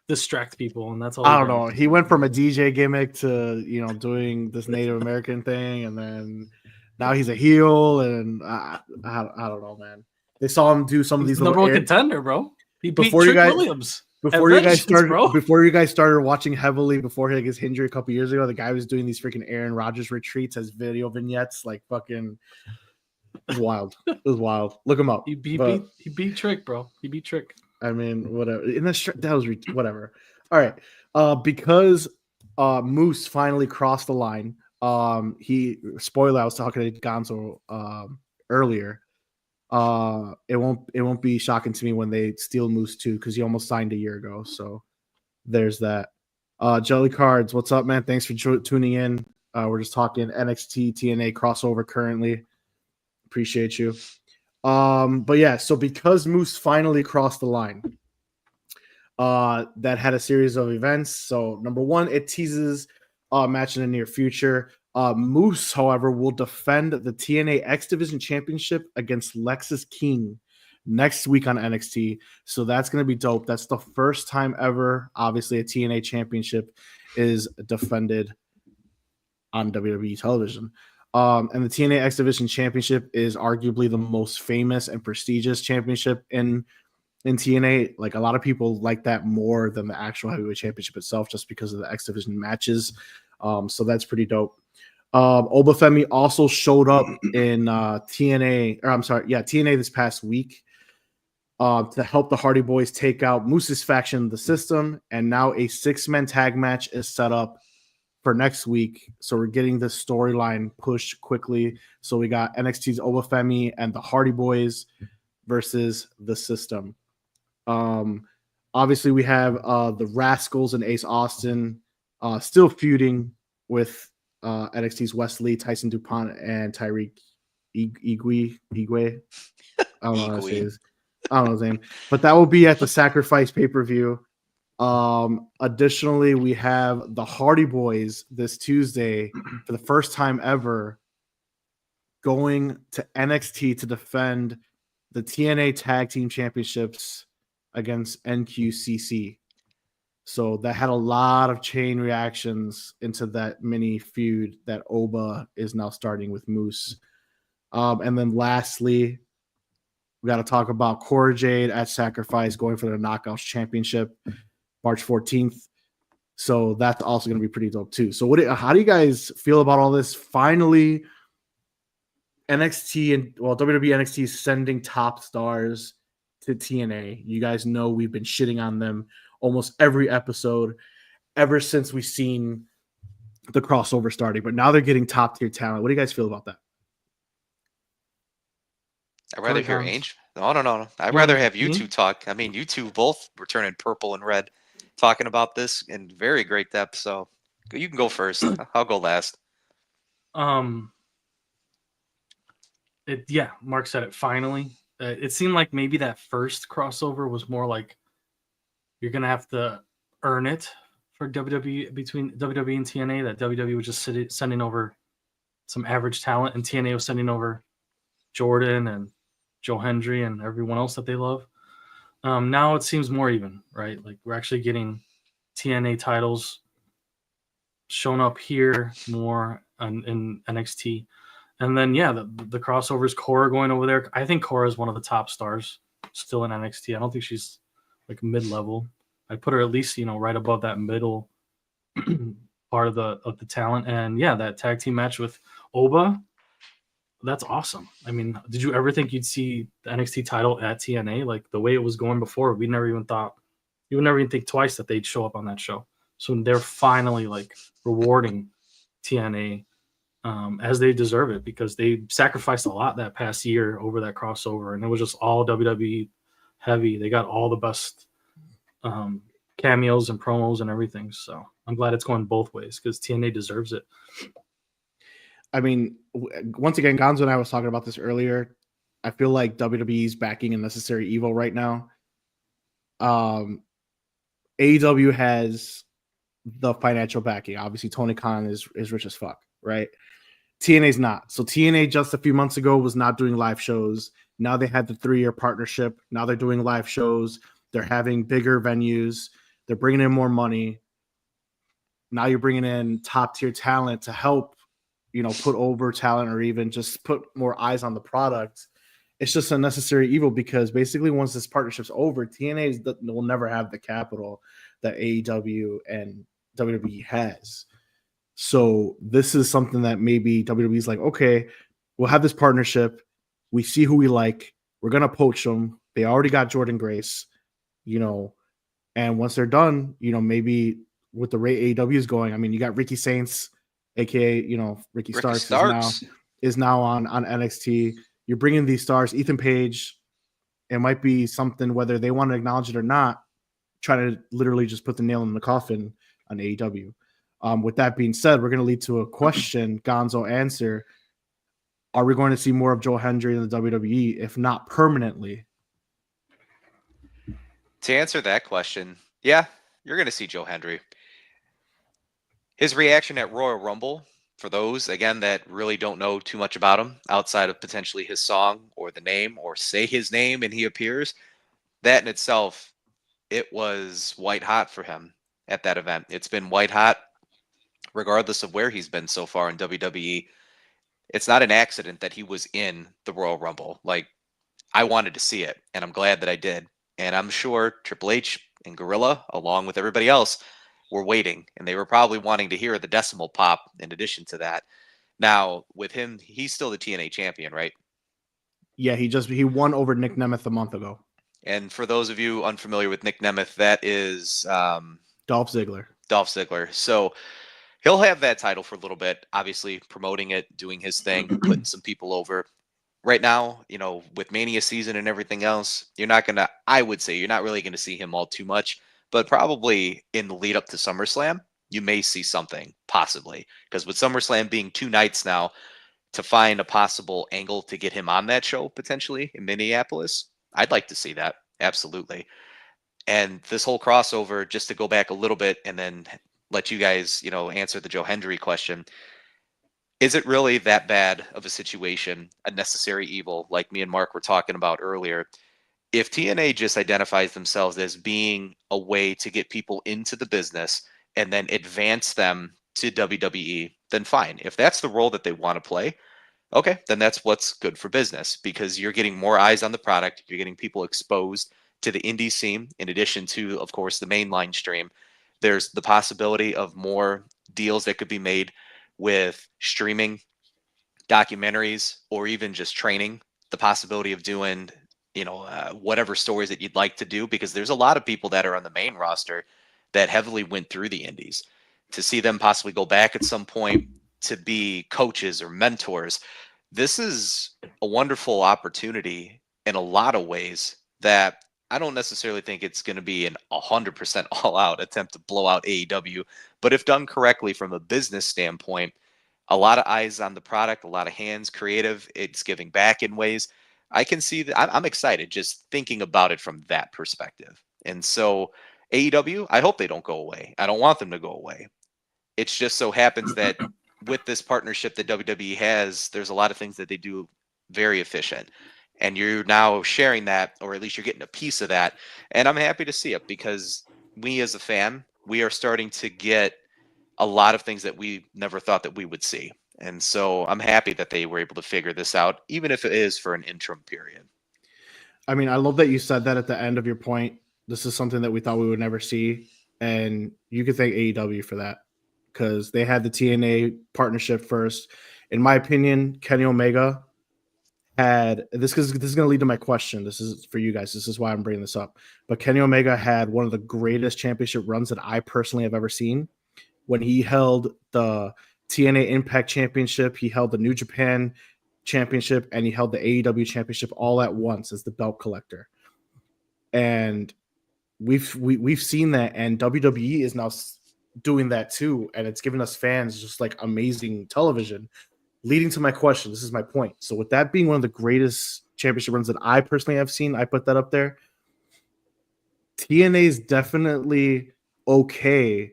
distract people," and that's all. I don't know. He went from a DJ gimmick to doing this Native American thing, and then now he's a heel, and I don't know, man. They saw him do some of these number one contender, bro. He beat Trick Williams. Before you guys started watching heavily before he had his injury a couple years ago, the guy was doing these freaking Aaron Rodgers retreats as video vignettes, like fucking. It was wild. It was wild. Look him up. He beat Trick, bro. He beat Trick. I mean, whatever. That was whatever. All right. Because Moose finally crossed the line. Spoiler, I was talking to Gonzo earlier. It won't be shocking to me when they steal Moose too, because he almost signed a year ago. So there's that. Jelly Cards, what's up, man? Thanks for tuning in. We're just talking NXT TNA crossover currently. Appreciate you. But yeah, so because Moose finally crossed the line, that had a series of events. So number one, it teases a match in the near future. Moose, however, will defend the TNA X Division Championship against Lexus King next week on NXT. So that's going to be dope. That's the first time ever, obviously, a TNA championship is defended on WWE television. And the TNA X Division Championship is arguably the most famous and prestigious championship in TNA. Like, a lot of people like that more than the actual heavyweight championship itself, just because of the X Division matches. So that's pretty dope. Obafemi also showed up in TNA this past week to help the Hardy Boys take out Moose's faction, The System, and now a 6-man tag match is set up for next week. So we're getting this storyline pushed quickly. So we got NXT's Obafemi and the Hardy Boys versus The System. Obviously, we have the Rascals and Ace Austin still feuding with NXT's Wesley, Tyson DuPont, and Tyreek Igwe. I don't know how to say his. I don't know his name, but that will be at the Sacrifice pay-per-view. Additionally, we have the Hardy Boys this Tuesday for the first time ever going to NXT to defend the TNA Tag Team Championships against NQCC. So that had a lot of chain reactions into that mini feud that Oba is now starting with Moose. And then lastly, we got to talk about Cora Jade at Sacrifice going for the Knockouts Championship March 14th. So that's also going to be pretty dope too. So how do you guys feel about all this? Finally, WWE NXT is sending top stars to TNA. You guys know we've been shitting on them almost every episode ever since we've seen the crossover starting, but now they're getting top tier talent. What do you guys feel about that? I'd rather hear Angel. No. I'd rather have you two talk. I mean, you two both were turning purple and red talking about this in very great depth. So you can go first. I'll go last. Mark said it finally. It seemed like maybe that first crossover was more like you're gonna have to earn it for WWE, between WWE and TNA. That WWE was just sending over some average talent, and TNA was sending over Jordan and Joe Hendry and everyone else that they love. Now it seems more even, right? Like, we're actually getting TNA titles shown up here more in NXT. And then, the crossovers, Cora going over there. I think Cora is one of the top stars still in NXT. I don't think she's like mid-level. I'd put her at least, right above that middle part of the talent. And that tag team match with Oba, that's awesome. I mean, did you ever think you'd see the NXT title at TNA? Like, the way it was going before, you would never even think twice that they'd show up on that show. So they're finally like rewarding TNA as they deserve it, because they sacrificed a lot that past year over that crossover, and it was just all WWE heavy. They got all the best cameos and promos and everything. So I'm glad it's going both ways, because TNA deserves it. I mean, once again, Gonzo and I was talking about this earlier. I feel like WWE's backing a necessary evil right now. AEW has the financial backing. Obviously, Tony Khan is rich as fuck, right? TNA's not. So TNA just a few months ago was not doing live shows. Now they had the 3-year partnership. Now they're doing live shows. They're having bigger venues. They're bringing in more money. Now you're bringing in top tier talent to help, put over talent, or even just put more eyes on the product. It's just a necessary evil, because basically once this partnership's over, TNA will never have the capital that AEW and WWE has. So this is something that maybe WWE's like, okay, we'll have this partnership. We see who we like. We're going to poach them. They already got Jordan Grace, and once they're done, maybe with the rate AEW is going, I mean, you got Ricky Saints, aka, Ricky Starks is now on NXT. You're bringing these stars, Ethan Page. It might be something, whether they want to acknowledge it or not, try to literally just put the nail in the coffin on AEW. With that being said, we're going to lead to a question. Gonzo, answer. Are we going to see more of Joe Hendry in the WWE, if not permanently? To answer that question, Yeah, you're going to see Joe Hendry. His reaction at Royal Rumble, for those, again, that really don't know too much about him outside of potentially his song or the name or say his name and he appears, that in itself, it was white hot for him at that event. It's been white hot regardless of where he's been so far in WWE. It's not an accident that he was in the Royal Rumble. Like, I wanted to see it, and I'm glad that I did. And I'm sure Triple H and Gorilla, along with everybody else, were waiting, and they were probably wanting to hear the decimal pop in addition to that. Now, with him, he's still the TNA champion, right? Yeah, he won over Nick Nemeth a month ago. And for those of you unfamiliar with Nick Nemeth, that is Dolph Ziggler. Dolph Ziggler. So he'll have that title for a little bit, obviously promoting it, doing his thing, putting some people over. Right now, you know, with Mania season and everything else, I would say you're not really going to see him all too much, but probably in the lead up to SummerSlam, you may see something, possibly. Because with SummerSlam being 2 nights now, to find a possible angle to get him on that show, potentially, in Minneapolis, I'd like to see that. Absolutely. And this whole crossover, just to go back a little bit and then let you guys, answer the Joe Hendry question. Is it really that bad of a situation, a necessary evil, like me and Mark were talking about earlier? If TNA just identifies themselves as being a way to get people into the business and then advance them to WWE, then fine. If that's the role that they want to play, okay, then that's what's good for business because you're getting more eyes on the product. You're getting people exposed to the indie scene in addition to, of course, the mainline stream. There's the possibility of more deals that could be made with streaming documentaries or even just training, the possibility of doing whatever stories that you'd like to do, because there's a lot of people that are on the main roster that heavily went through the indies. To see them possibly go back at some point to be coaches or mentors, this is a wonderful opportunity in a lot of ways that I don't necessarily think it's going to be an 100% all-out attempt to blow out AEW, but if done correctly from a business standpoint, a lot of eyes on the product, a lot of hands, creative, it's giving back in ways. I can see that. I'm excited just thinking about it from that perspective. And so AEW, I hope they don't go away. I don't want them to go away. It just so happens that with this partnership that WWE has, there's a lot of things that they do very efficient. And you're now sharing that, or at least you're getting a piece of that. And I'm happy to see it because we as a fan, we are starting to get a lot of things that we never thought that we would see. And so I'm happy that they were able to figure this out, even if it is for an interim period. I mean, I love that you said that at the end of your point. This is something that we thought we would never see. And you can thank AEW for that because they had the TNA partnership first. In my opinion, Kenny Omega had this because this is going to lead to my question. This is for you guys. This is why I'm bringing this up. But Kenny Omega had one of the greatest championship runs that I personally have ever seen. When he held the TNA Impact Championship, he held the New Japan Championship, and he held the AEW Championship all at once as the belt collector. And we've seen that, and WWE is now doing that too, and it's giving us fans just like amazing television. Leading to my question, this is my point. So with that being one of the greatest championship runs that I personally have seen, I put that up there. TNA is definitely okay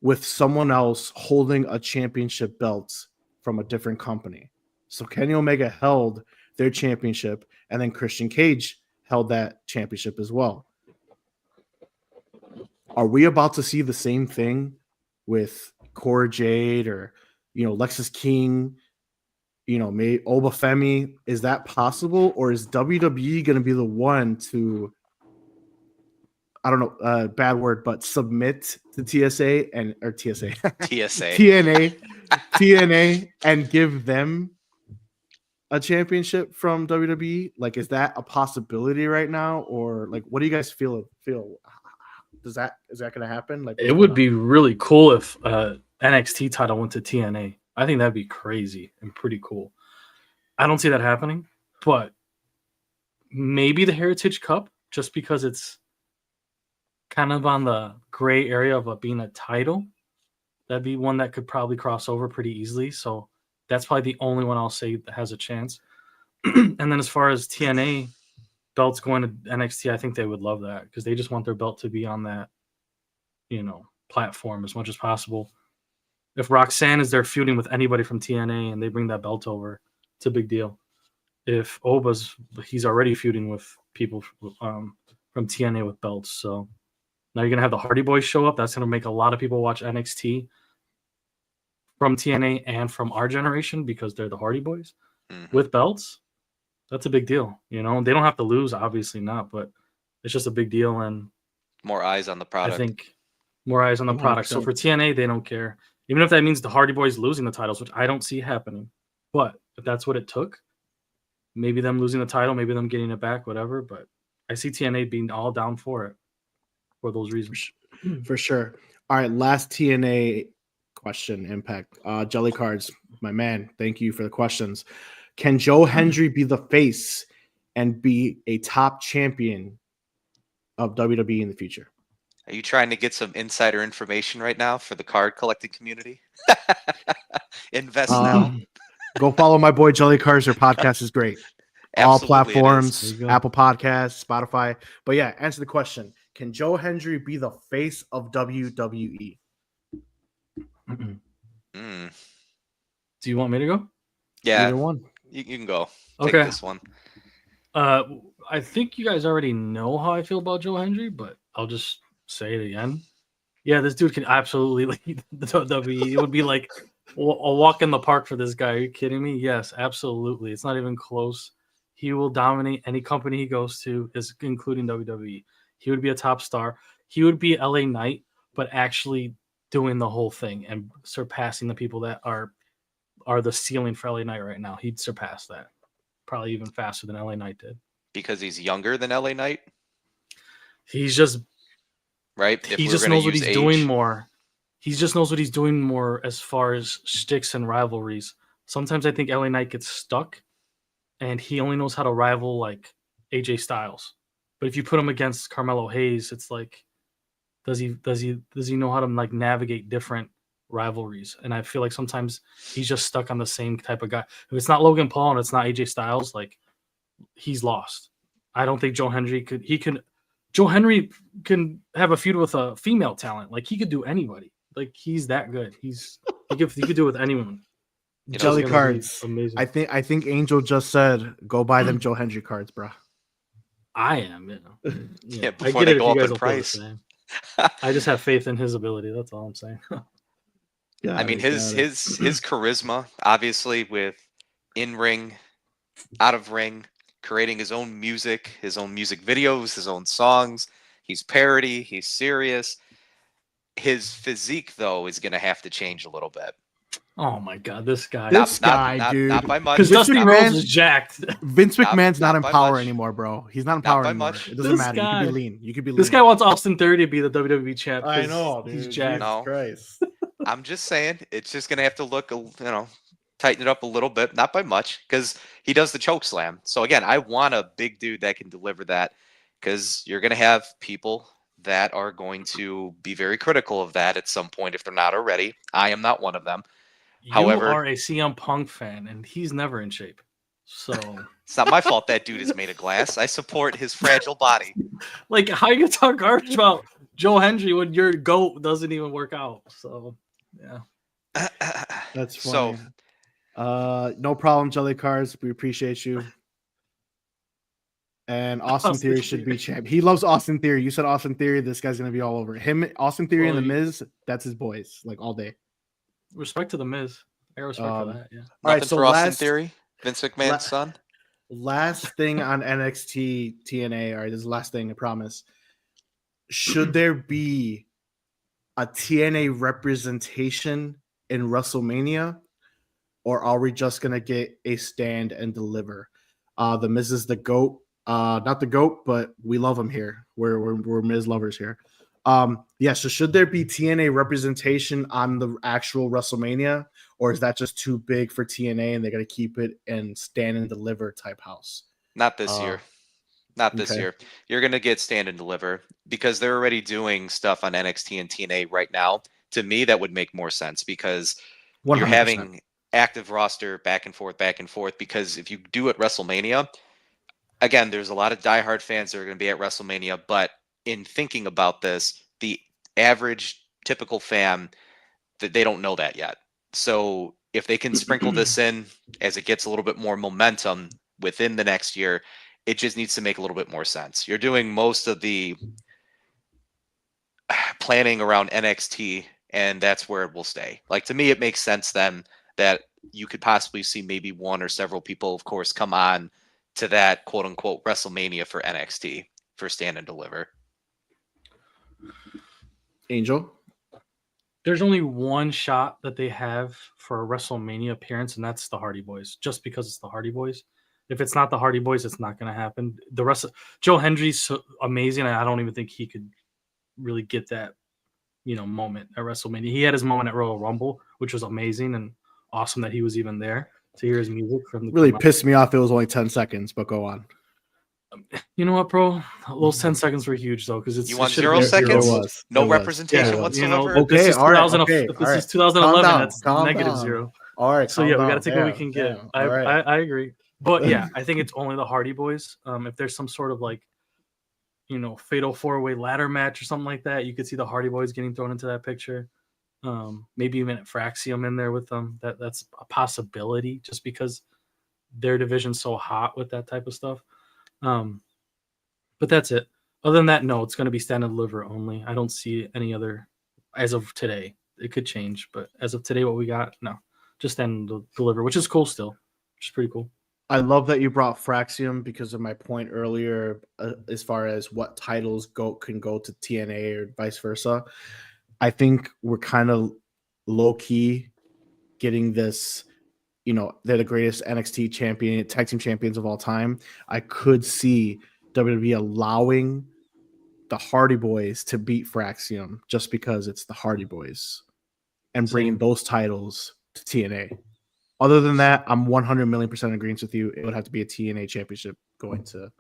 with someone else holding a championship belt from a different company. So Kenny Omega held their championship, and then Christian Cage held that championship as well. Are we about to see the same thing with Cora Jade or, Lexis King, maybe Obafemi? Is that possible? Or is WWE going to be the one to, I don't know, bad word, but submit to TNA and give them a championship from WWE? Like, is that a possibility right now? Or like, what do you guys feel? Is that going to happen? Like, it would be really cool if NXT title went to TNA. I think that'd be crazy and pretty cool. I don't see that happening, but maybe the Heritage Cup, just because it's kind of on the gray area of being a title. That'd be one that could probably cross over pretty easily. So that's probably the only one I'll say that has a chance. And then as far as TNA belts going to NXT, I think they would love that because they just want their belt to be on that platform as much as possible. If Roxanne is there feuding with anybody from TNA and they bring that belt over, it's a big deal. If he's already feuding with people from TNA with belts, so now you're gonna have the Hardy Boys show up. That's gonna make a lot of people watch NXT from TNA and from our generation because they're the Hardy Boys with belts. That's a big deal. They don't have to lose, obviously not, but it's just a big deal, and more eyes on the product. I think more eyes on the 100%. product. So for TNA, they don't care. Even if that means the Hardy Boys losing the titles, which I don't see happening. But if that's what it took, maybe them losing the title, maybe them getting it back, whatever. But I see TNA being all down for it for those reasons. For sure. All right, last TNA question, Impact. Jelly Cards, my man, thank you for the questions. Can Joe Hendry be the face and be a top champion of WWE in the future? Are you trying to get some insider information right now for the card collecting community? Invest now. Go follow my boy Jelly Cards. Their podcast is great. All platforms, Apple Podcasts, Spotify. But yeah, answer the question. Can Joe Hendry be the face of WWE? Do you want me to go? Yeah. Either one. You can go. Okay. Take this one. I think you guys already know how I feel about Joe Hendry, but I'll just say it again. Yeah, this dude can absolutely lead the WWE. It would be like a walk in the park for this guy. Are you kidding me? Yes, absolutely. It's not even close. He will dominate any company he goes to, including WWE. He would be a top star. He would be LA Knight, but actually doing the whole thing and surpassing the people that are the ceiling for LA Knight right now. He'd surpass that probably even faster than LA Knight did. Because he's younger than LA Knight? He's just right. He just knows what he's doing more. He just knows what he's doing more as far as shticks and rivalries. Sometimes I think LA Knight gets stuck and he only knows how to rival like AJ Styles. But if you put him against Carmelo Hayes, it's like, does he know how to like navigate different rivalries? And I feel like sometimes he's just stuck on the same type of guy. If it's not Logan Paul and it's not AJ Styles, like he's lost. I don't think Joe Hendry Joe Hendry can have a feud with a female talent. Like he could do anybody. Like he's that good. He could do it with anyone. Jelly Cards. Amazing. I think Angel just said, go buy them Joe Hendry cards, bro. I am, Yeah, before they go up in price. I just have faith in his ability. That's all I'm saying. I mean, his charisma, obviously, with in-ring, out-of-ring, creating his own music videos, his own songs. He's parody. He's serious. His physique, though, is going to have to change a little bit. Oh, my God. This guy. Dude. Not by much. Because Dusty Rhodes is jacked. Vince McMahon's not in power anymore, bro. He's not in power anymore. Much. It doesn't matter. You could be lean. This guy wants Austin Theory to be the WWE champ. I know, dude. He's jacked. No. Christ. I'm just saying, it's just going to have to look, tighten it up a little bit. Not by much, because he does the choke slam. So, again, I want a big dude that can deliver that, because you're going to have people that are going to be very critical of that at some point if they're not already. I am not one of them. However, you are a CM Punk fan, and he's never in shape. So it's not my fault that dude is made of glass. I support his fragile body. Like, how you talk garbage about Joe Hendry when your GOAT doesn't even work out? So, yeah. That's funny. No problem, Jelly Cards. We appreciate you. And Austin Theory should be champ. He loves Austin Theory. You said Austin Theory. This guy's gonna be all over him. Austin Theory and The Miz. That's his boys, like all day. Respect to The Miz. I respect for that. Yeah. All right. So Austin Theory, Vince McMahon's son. Last thing on NXT TNA. All right, this is the last thing. I promise. Should there be a TNA representation in WrestleMania, or are we just gonna get a stand and deliver? The Miz is the GOAT. Not the GOAT, but we love him here. We're Miz lovers here. So should there be TNA representation on the actual WrestleMania, or is that just too big for TNA and they're gonna keep it in stand and deliver type house? Not this year. Not this year. You're gonna get stand and deliver because they're already doing stuff on NXT and TNA right now. To me, that would make more sense because 100%. You're having active roster back and forth. Because if you do at WrestleMania, again, there's a lot of diehard fans that are going to be at WrestleMania. But in thinking about this, the average, typical fan, that they don't know that yet. So if they can sprinkle this in as it gets a little bit more momentum within the next year, it just needs to make a little bit more sense. You're doing most of the planning around NXT, and that's where it will stay. Like, to me, it makes sense then that you could possibly see maybe one or several people, of course, come on to that quote unquote WrestleMania for NXT for Stand and Deliver. Angel? There's only one shot that they have for a WrestleMania appearance, and that's the Hardy Boys, just because it's the Hardy Boys. If it's not the Hardy Boys, it's not going to happen. The rest of Joe Hendry's so amazing, and I don't even think he could really get that, moment at WrestleMania. He had his moment at Royal Rumble, which was amazing and awesome that he was even there to hear his music from the Really pissed me off. It was only 10 seconds, but go on. You know what, bro? Those 10 seconds were huge, though, because you want 0 seconds, no representation whatsoever. Okay, this is all right. 2011. Calm That's down. -0. All right. So yeah, we got to take what we can get. I agree, but yeah, I think it's only the Hardy Boys. If there's some sort of fatal 4-way ladder match or something like that, you could see the Hardy Boys getting thrown into that picture. Maybe even Fraxium in there with them. That's a possibility, just because their division's so hot with that type of stuff. But that's it. Other than that, no, it's going to be Stand and Deliver only. I don't see any other as of today. It could change, but as of today, what we got, no, just Stand and Deliver, which is cool still, which is pretty cool. I love that you brought Fraxium because of my point earlier, as far as what titles can go to TNA or vice versa. I think we're kind of low key getting this. They're the greatest NXT tag team champions of all time. I could see WWE allowing the Hardy Boys to beat Fraxium just because it's the Hardy Boys and bringing those titles to TNA. Other than that, I'm 100 million % agreeing with you. It would have to be a TNA championship going to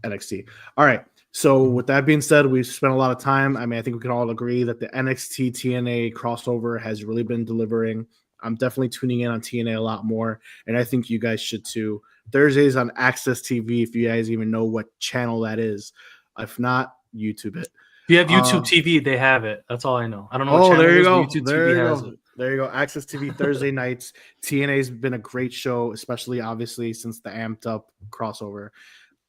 NXT. All right. So with that being said, we've spent a lot of time. I think we can all agree that the NXT TNA crossover has really been delivering. I'm definitely tuning in on TNA a lot more, and I think you guys should too. Thursdays on Access TV, if you guys even know what channel that is. If not, YouTube it. If you have YouTube TV, they have it. That's all I know. I don't know what channel there you it is, go. but YouTube there TV you has go. it. There you go. Access TV Thursday nights. TNA's been a great show, especially obviously since the amped up crossover.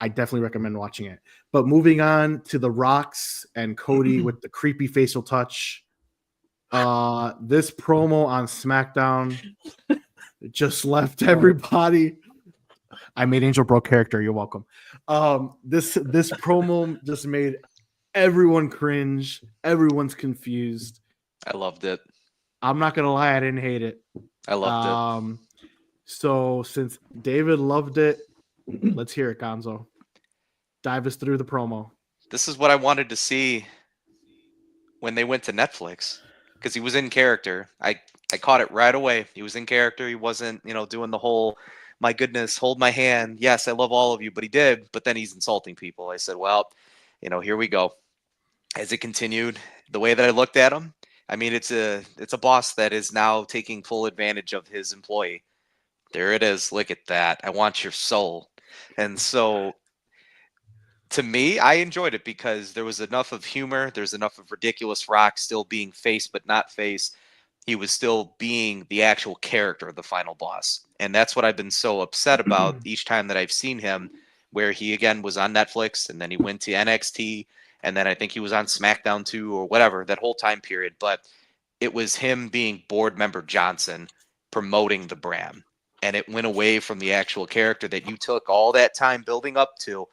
I definitely recommend watching it. But moving on to the Rocks and Cody with the creepy facial touch. This promo on SmackDown just left everybody. I made Angel Bro character. You're welcome. This promo just made everyone cringe. Everyone's confused. I loved it. I'm not gonna lie, I didn't hate it. I loved it. So since David loved it, let's hear it, Gonzo. Dive us through the promo. This is what I wanted to see when they went to Netflix, because he was in character. I caught it right away. He was in character. He wasn't, doing the whole, my goodness, hold my hand. Yes, I love all of you, but he did. But then he's insulting people. I said, well, here we go. As it continued, the way that I looked at him, it's a boss that is now taking full advantage of his employee. There it is. Look at that. I want your soul. And so, to me, I enjoyed it because there was enough of humor. There's enough of ridiculous Rock still being face, but not face. He was still being the actual character of the final boss. And that's what I've been so upset about each time that I've seen him, where he again was on Netflix and then he went to NXT and then I think he was on SmackDown too or whatever, that whole time period. But it was him being board member Johnson promoting the brand. And it went away from the actual character that you took all that time building up to.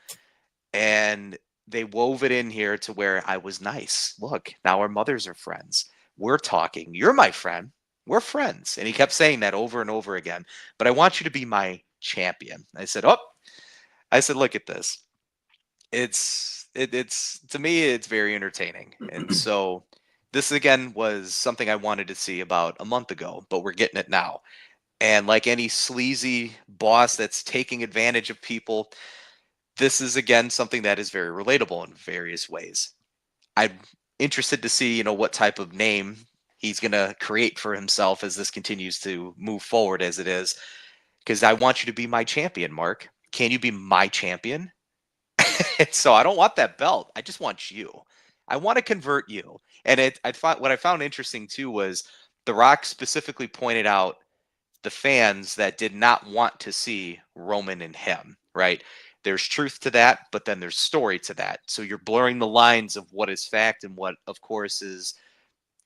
And they wove it in here to where I was nice. Look, now our mothers are friends. We're talking. You're my friend. We're friends. And he kept saying that over and over again. But I want you to be my champion. I said, look at this. It's to me, it's very entertaining. And so this again was something I wanted to see about a month ago, but we're getting it now. And like any sleazy boss that's taking advantage of people, this is again something that is very relatable in various ways. I'm interested to see, what type of name he's going to create for himself as this continues to move forward as it is. Because I want you to be my champion, Mark. Can you be my champion? So I don't want that belt. I just want you. I want to convert you. And what I found interesting too was The Rock specifically pointed out the fans that did not want to see Roman and him, right? There's truth to that, but then there's story to that. So you're blurring the lines of what is fact and what, of course, is,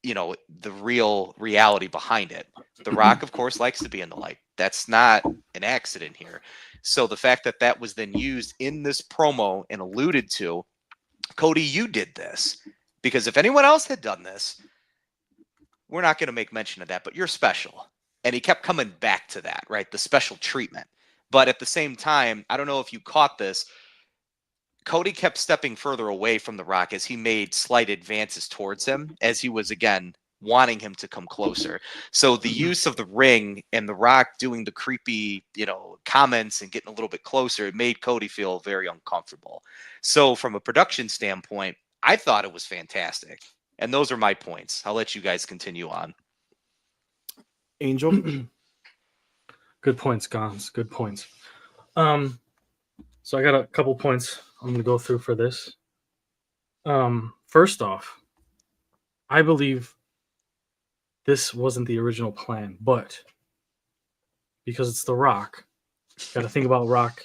the real reality behind it. The Rock, of course, likes to be in the light. That's not an accident here. So the fact that that was then used in this promo and alluded to, Cody, you did this. Because if anyone else had done this, we're not going to make mention of that, but you're special. And he kept coming back to that, right? The special treatment. But at the same time, I don't know if you caught this, Cody kept stepping further away from The Rock as he made slight advances towards him, as he was, again, wanting him to come closer. So the use of the ring and The Rock doing the creepy, comments and getting a little bit closer, it made Cody feel very uncomfortable. So from a production standpoint, I thought it was fantastic. And those are my points. I'll let you guys continue on. Angel. Good points, Gons. Good points. So I got a couple points I'm going to go through for this. First off, I believe this wasn't the original plan, but because it's The Rock, got to think about Rock.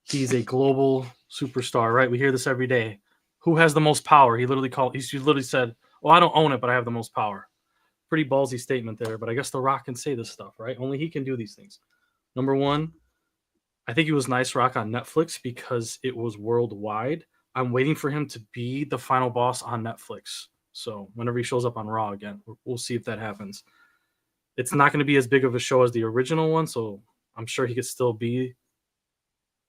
He's a global superstar, right? We hear this every day. Who has the most power? He literally said, "Well, I don't own it, but I have the most power." Pretty ballsy statement there, but I guess The Rock can say this stuff, right? Only he can do these things. Number one, I think it was nice Rock on Netflix because it was worldwide. I'm waiting for him to be the final boss on Netflix. So whenever he shows up on Raw again, we'll see if that happens. It's not going to be as big of a show as the original one, so I'm sure he could still be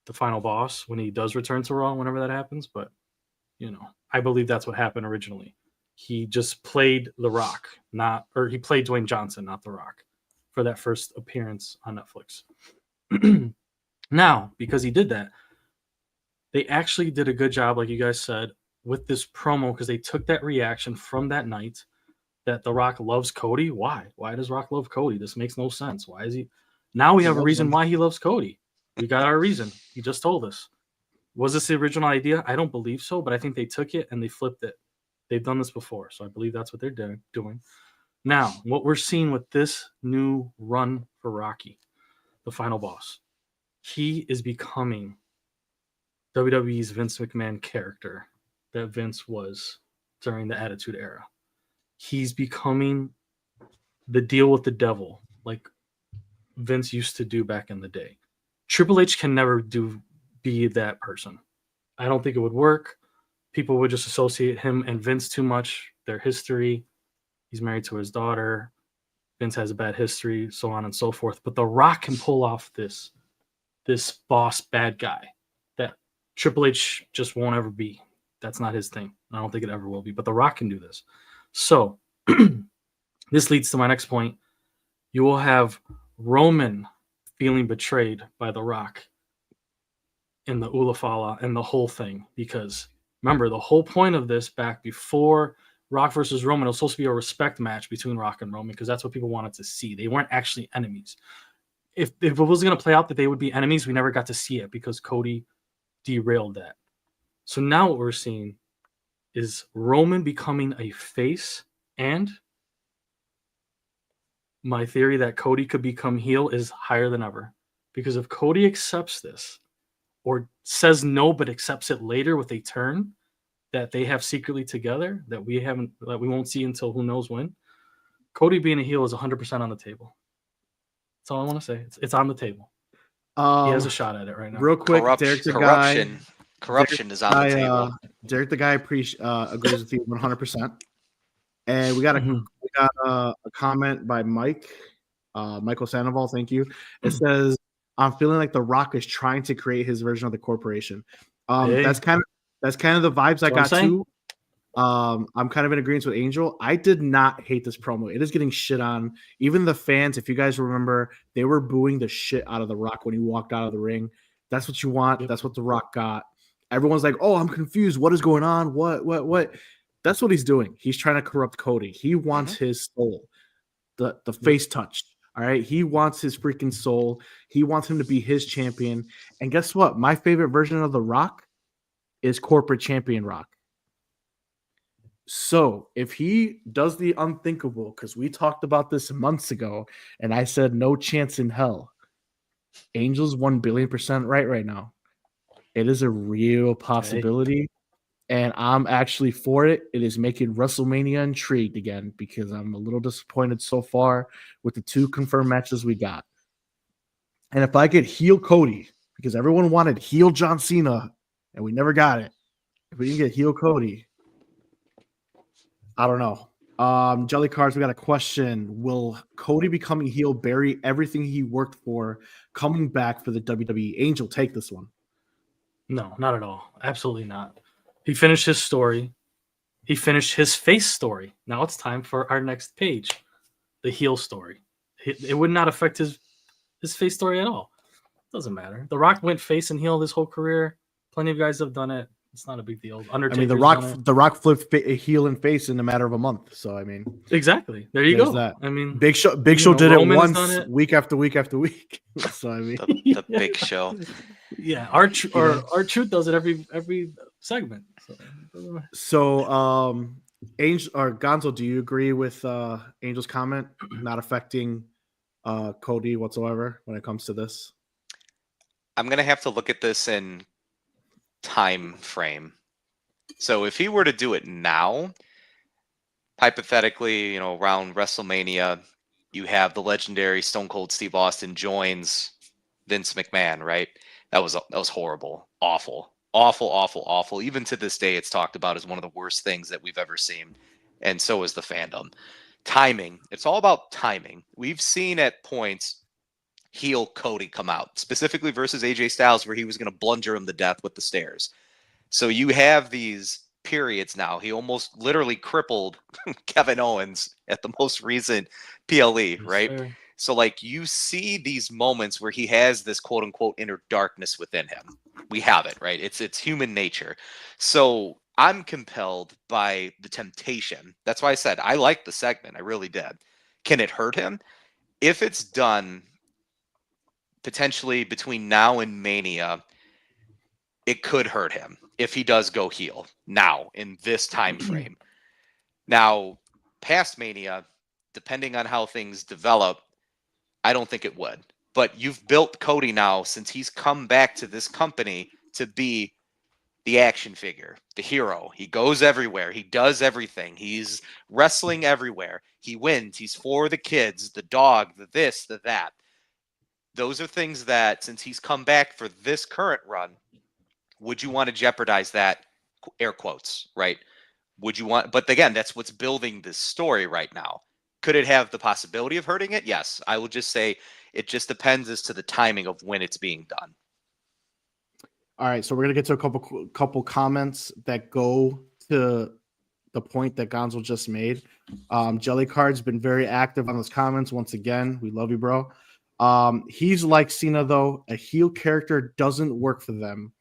the final boss when he does return to Raw, whenever that happens. But, I believe that's what happened originally. He just played The Rock, he played Dwayne Johnson, not The Rock, for that first appearance on Netflix. Now, because he did that, they actually did a good job, like you guys said, with this promo, because they took that reaction from that night that The Rock loves Cody. Why? Why does Rock love Cody? This makes no sense. Why is he? Now we have a reason why he loves Cody. We got our reason. He just told us. Was this the original idea? I don't believe so, but I think they took it and they flipped it. They've done this before, so I believe that's what they're doing. Now, what we're seeing with this new run for Rocky, the final boss, he is becoming WWE's Vince McMahon character that Vince was during the Attitude Era. He's becoming the deal with the devil, like Vince used to do back in the day. Triple H can never be that person. I don't think it would work. People would just associate him and Vince too much, their history. He's married to his daughter. Vince has a bad history, so on and so forth. But The Rock can pull off this boss bad guy that Triple H just won't ever be. That's not his thing. I don't think it ever will be. But The Rock can do this. So this leads to my next point. You will have Roman feeling betrayed by The Rock in the Ulafala and the whole thing. Because remember, the whole point of this back before Rock versus Roman, it was supposed to be a respect match between Rock and Roman because that's what people wanted to see. They weren't actually enemies. If it was going to play out that they would be enemies, we never got to see it because Cody derailed that. So now what we're seeing is Roman becoming a face, and my theory that Cody could become heel is higher than ever. Because if Cody accepts this or says no but accepts it later with a turn that they have secretly together that we won't see until who knows when, Cody being a heel is 100% on the table. That's all I want to say. It's on the table. He has a shot at it right now. Real quick, Corruption is on the table. Derek the guy agrees with you 100%. And we got a comment by Mike, Michael Sandoval. Thank you. It says, "I'm feeling like The Rock is trying to create his version of the corporation." That's kind of the vibes I got too. I'm kind of in agreement with Angel. I did not hate this promo. It is getting shit on. Even the fans, if you guys remember, they were booing the shit out of The Rock when he walked out of the ring. That's what you want. Yep. That's what The Rock got. Everyone's like, "Oh, I'm confused. What is going on? What?" That's what he's doing. He's trying to corrupt Cody. He wants his soul, the face touch. All right. He wants his freaking soul. He wants him to be his champion. And guess what? My favorite version of The Rock is corporate champion Rock. So if he does the unthinkable, because we talked about this months ago, and I said no chance in hell. Angel's 1,000,000,000% right now. It is a real possibility, and I'm actually for it. It is making WrestleMania intrigued again because I'm a little disappointed so far with the 2 confirmed matches we got. And if I get heel Cody, because everyone wanted heel John Cena, and we never got it. If we didn't get heel Cody, I don't know. Jelly Cards, we got a question. Will Cody becoming heel bury everything he worked for coming back for the WWE? Angel, take this one. No, not at all. Absolutely not. He finished his story. He finished his face story. Now it's time for our next page, the heel story. It would not affect his face story at all. Doesn't matter. The Rock went face and heel his whole career. Plenty of guys have done it. It's not a big deal. Undertaker's the Rock flipped heel and face in a matter of a month. So I mean, exactly. There you go. That. I mean, Big Show did Roman it once, week after week after week. So I mean, the Big Show. Yeah, our truth does it every segment. So Angel or Gonzo, do you agree with Angel's comment not affecting Cody whatsoever when it comes to this? I'm gonna have to look at this in time frame. So if he were to do it now, hypothetically, around WrestleMania, you have the legendary Stone Cold Steve Austin joins Vince McMahon, right? That was horrible, awful. Even to this day, it's talked about as one of the worst things that we've ever seen, and so is the fandom. Timing, it's all about timing. We've seen at points heel Cody come out, specifically versus AJ Styles, where he was going to blunder him to death with the stairs. So you have these periods now. He almost literally crippled Kevin Owens at the most recent PLE, right? Sure. So like you see these moments where he has this quote unquote inner darkness within him. We have it, right? It's human nature. So I'm compelled by the temptation. That's why I said I liked the segment. I really did. Can it hurt him? If it's done potentially between now and Mania, it could hurt him if he does go heel now in this time frame. Now, past Mania, depending on how things develop, I don't think it would. But you've built Cody now since he's come back to this company to be the action figure, the hero. He goes everywhere. He does everything. He's wrestling everywhere. He wins. He's for the kids, the dog, the this, the that. Those are things that, since he's come back for this current run, would you want to jeopardize that? Air quotes, right? Would you want? But again, that's what's building this story right now. Could it have the possibility of hurting it? Yes. I would just say it just depends as to the timing of when it's being done. All right, so we're gonna get to a couple comments that go to the point that Gonzo just made. Jelly Card's been very active on those comments. Once again, we love you, bro. He's like Cena, though. A heel character doesn't work for them.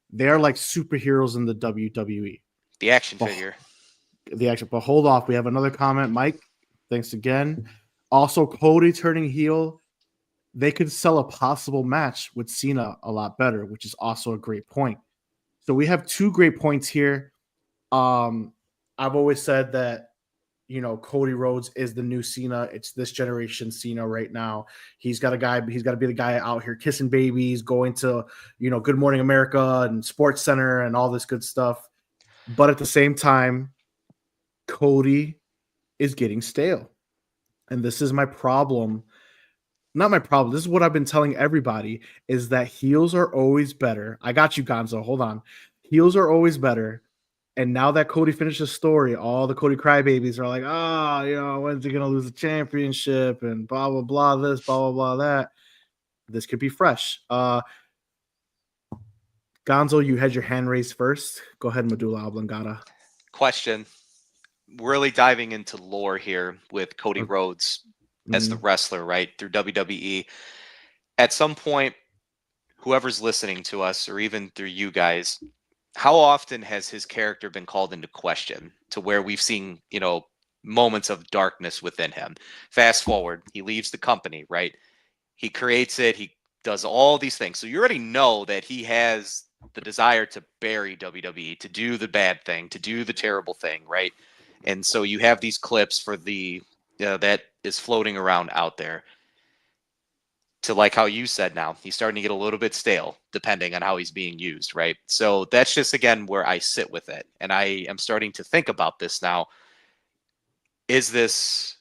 They're like superheroes in the WWE. The action figure. But hold off. We have another comment. Mike, thanks again. Also, Cody turning heel. They could sell a possible match with Cena a lot better, which is also a great point. So we have 2 great points here. I've always said that, Cody Rhodes is the new Cena. It's this generation Cena right now. He's got to be the guy out here kissing babies, going to, Good Morning America and Sports Center and all this good stuff. But at the same time, Cody is getting stale. And this is my problem. Not my problem. This is what I've been telling everybody, is that heels are always better. I got you, Gonzo. Hold on. Heels are always better. And now that Cody finished his story, all the Cody crybabies are like, when's he going to lose the championship and blah, blah, blah, this, blah, blah, blah, that. This could be fresh. Gonzo, you had your hand raised first. Go ahead, Medulla Oblongata. Question. Really diving into lore here with Cody Rhodes as the wrestler, right, through WWE. At some point, whoever's listening to us, or even through you guys, how often has his character been called into question to where we've seen, moments of darkness within him? Fast forward, he leaves the company, right? He creates it. He does all these things. So you already know that he has the desire to bury WWE, to do the bad thing, to do the terrible thing, right? And so you have these clips for the that is floating around out there. To like how you said, now he's starting to get a little bit stale depending on how he's being used, right? So that's just again where I sit with it, and I am starting to think about this now. Is this?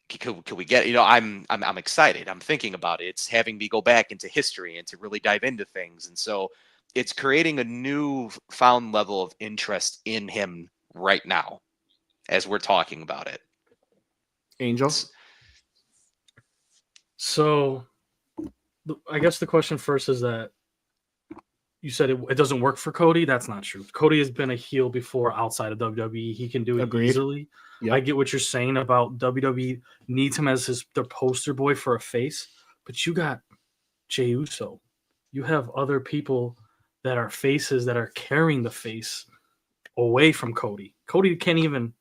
Could we get? I'm excited. I'm thinking about it. It's having me go back into history and to really dive into things, and so it's creating a new found level of interest in him right now as we're talking about it. Angel. So I guess the question first is that you said it doesn't work for Cody. That's not true. Cody has been a heel before outside of WWE. He can do it easily. Yep. I get what you're saying about WWE needs him as their poster boy for a face, but you got Jey Uso. You have other people that are faces that are carrying the face away from Cody. Cody can't even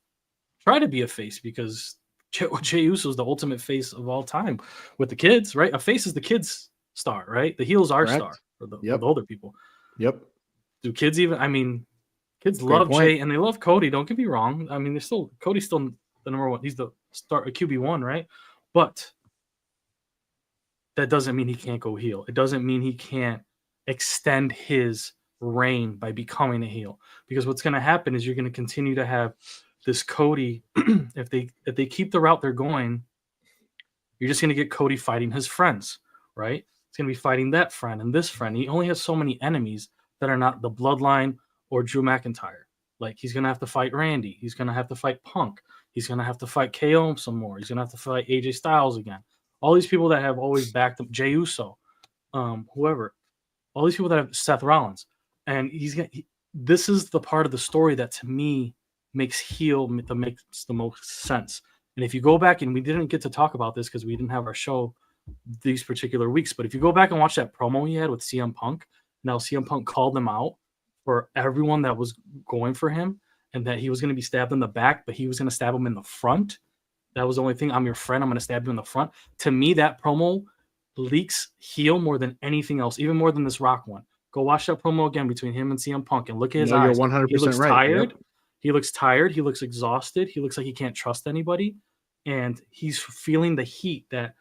try to be a face because Jey Uso is the ultimate face of all time with the kids, right? A face is the kids' star, right? The heel's our star for the older people. Yep. Do kids even? I mean, kids love Jey and they love Cody. Don't get me wrong. I mean, Cody's still the number one. He's the star, QB1, right? But that doesn't mean he can't go heel. It doesn't mean he can't extend his reign by becoming a heel. Because what's going to happen is you're going to continue to have this Cody. if they keep the route they're going, you're just going to get Cody fighting his friends, right? It's going to be fighting that friend and this friend. He only has so many enemies that are not the Bloodline or Drew McIntyre. Like, he's going to have to fight Randy. He's going to have to fight Punk. He's going to have to fight KO some more. He's going to have to fight AJ Styles again. All these people that have always backed up, Jey Uso, whoever. All these people that have Seth Rollins. And this is the part of the story that, to me, makes the most sense. And if you go back, and we didn't get to talk about this because we didn't have our show these particular weeks, but if you go back and watch that promo he had with CM Punk, now CM Punk called him out for everyone that was going for him and that he was going to be stabbed in the back, but he was going to stab him in the front. That was the only thing. I'm your friend. I'm going to stab you in the front. To me, that promo leaks heel more than anything else, even more than this Rock one. Go watch that promo again between him and CM Punk and look at his eyes. You're 100% he looks right. Tired. Yep. He looks tired. He looks exhausted. He looks like he can't trust anybody. And he's feeling the heat that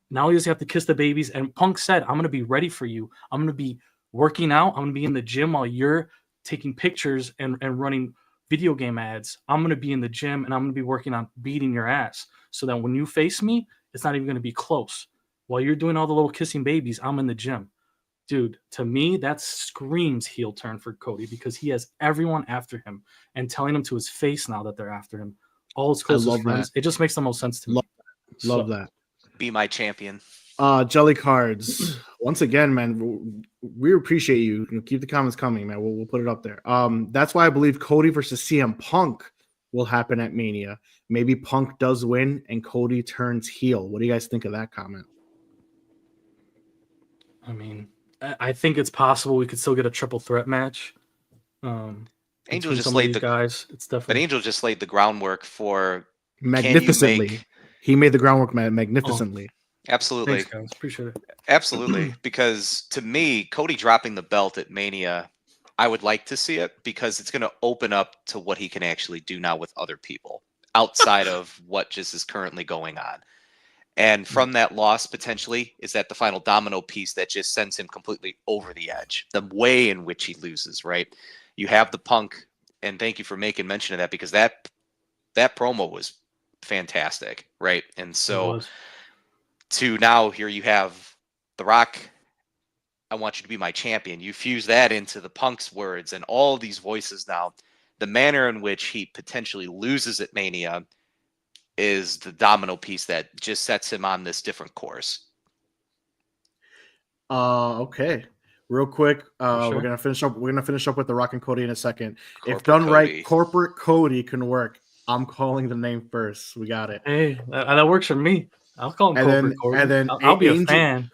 now he just have to kiss the babies. And Punk said, I'm going to be ready for you. I'm going to be working out. I'm going to be in the gym while you're taking pictures and running video game ads. I'm going to be in the gym and I'm going to be working on beating your ass so that when you face me, it's not even going to be close. While you're doing all the little kissing babies, I'm in the gym. Dude, to me, that screams heel turn for Cody because he has everyone after him and telling him to his face now that they're after him. All his closest friends. It just makes the most sense to me. Love that. Be my champion. Jelly Cards. Once again, man, we appreciate you. Keep the comments coming, man. We'll put it up there. That's why I believe Cody versus CM Punk will happen at Mania. Maybe Punk does win and Cody turns heel. What do you guys think of that comment? I mean, I think it's possible we could still get a triple threat match. Angel just laid the guys. It's definitely. But Angel just laid the groundwork for magnificently. He made the groundwork magnificently. Absolutely. Thanks, guys. Appreciate it. Absolutely. Because to me, Cody dropping the belt at Mania, I would like to see it because it's going to open up to what he can actually do now with other people outside of what just is currently going on. And from that loss, potentially, is that the final domino piece that just sends him completely over the edge, the way in which he loses, right? You have the Punk, and thank you for making mention of that because that promo was fantastic, right? And so to now here you have The Rock, I want you to be my champion. You fuse that into the Punk's words and all these voices now. The manner in which he potentially loses at Mania is the domino piece that just sets him on this different course. Okay. Real quick, Sure. we're gonna finish up with The Rock and Cody in a second. Corporate if done Cody. right, corporate Cody can work. I'm calling the name first. We got it. Hey, that works for me. I'll call him corporate Cody. And then I'll be a fan.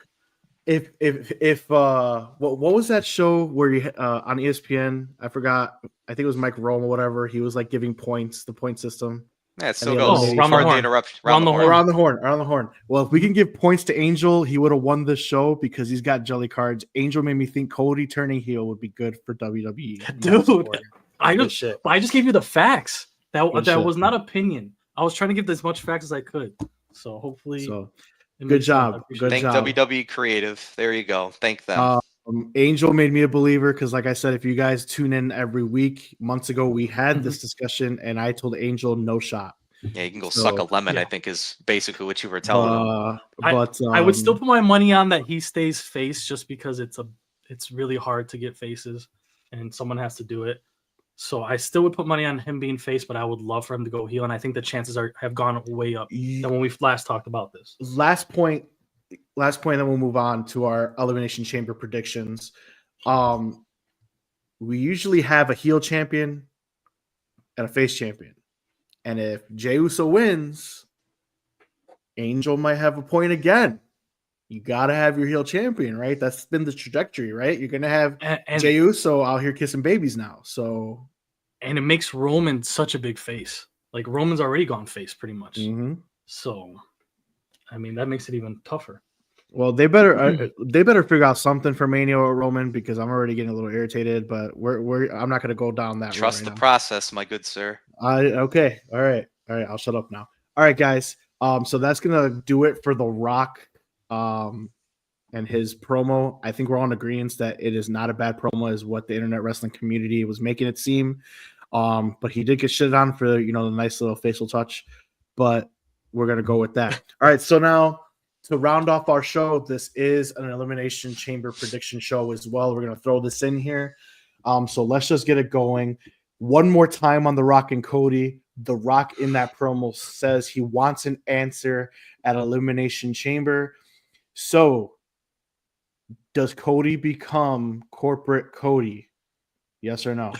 If what was that show where you on ESPN? I forgot. I think it was Mike Rome or whatever. He was like giving points, the point system. Yeah, it still the goes. elimination- Round the Pardon horn. interruption. Round the horn. Around the horn. Well, if we can give points to Angel, he would have won the show because he's got jelly cards. Angel made me think Cody turning heel would be good for WWE. Dude, I Good just shit. I just gave you the facts. That Good that shit. was not opinion. I was trying to give as much facts as I could. So hopefully, So it good makes sense. I job. appreciate Good it. Thank job. WWE Creative. There you go. Thank them. Angel made me a believer because, like I said, if you guys tune in every week, months ago we had this discussion, and I told Angel no shot. Yeah, you can go So, suck a lemon, yeah. I think is basically what you were telling them. But I would still put my money on that he stays face just because it's really hard to get faces and someone has to do it. So I still would put money on him being face, but I would love for him to go heel, and I think the chances have gone way up than when we last talked about this. last point, then we'll move on to our Elimination Chamber predictions. We usually have a heel champion and a face champion. And if Jey Uso wins, Angel might have a point again. You got to have your heel champion, right? That's been the trajectory, right? You're going to have Jey Uso out here kissing babies now. So, and it makes Roman such a big face. Like Roman's already gone face pretty much. mm-hmm. So, I mean, that makes it even tougher. Well, they better figure out something for Mania or Roman because I'm already getting a little irritated. But I'm not going to go down that road. Trust the process, my good sir. Okay. All right. I'll shut up now. All right, guys. So that's gonna do it for The Rock, and his promo. I think we're all in agreement that it is not a bad promo, is what the internet wrestling community was making it seem. But he did get shit on for the nice little facial touch. But we're gonna go with that. All right. So now to round off our show, this is an Elimination Chamber prediction show as well. We're gonna throw this in here. So let's just get it going. One more time on The Rock and Cody. The Rock in that promo says he wants an answer at Elimination Chamber. So, does Cody become corporate Cody? Yes or no?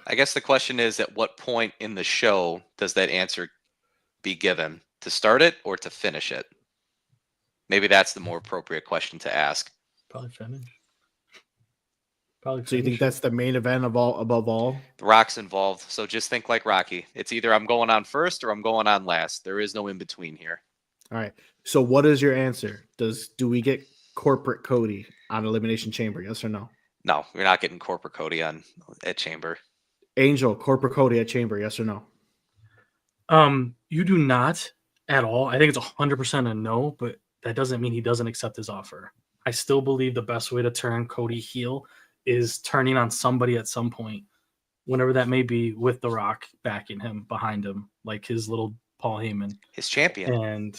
I guess the question is, at what point in the show does that answer be given? To start it or to finish it? Maybe that's the more appropriate question to ask. Probably finish. So you think that's the main event above all? The Rock's involved, so just think like Rocky. It's either I'm going on first or I'm going on last. There is no in between here. All right. So what is your answer? Do we get corporate Cody on Elimination Chamber? Yes or no? No, you're not getting corporate Cody at Chamber. Angel, corporate Cody at Chamber? Yes or no? You do not at all. I think it's 100% a no, but that doesn't mean he doesn't accept his offer. I still believe the best way to turn Cody heel is turning on somebody at some point, whenever that may be, with The Rock backing him, behind him, like his little Paul Heyman, his champion,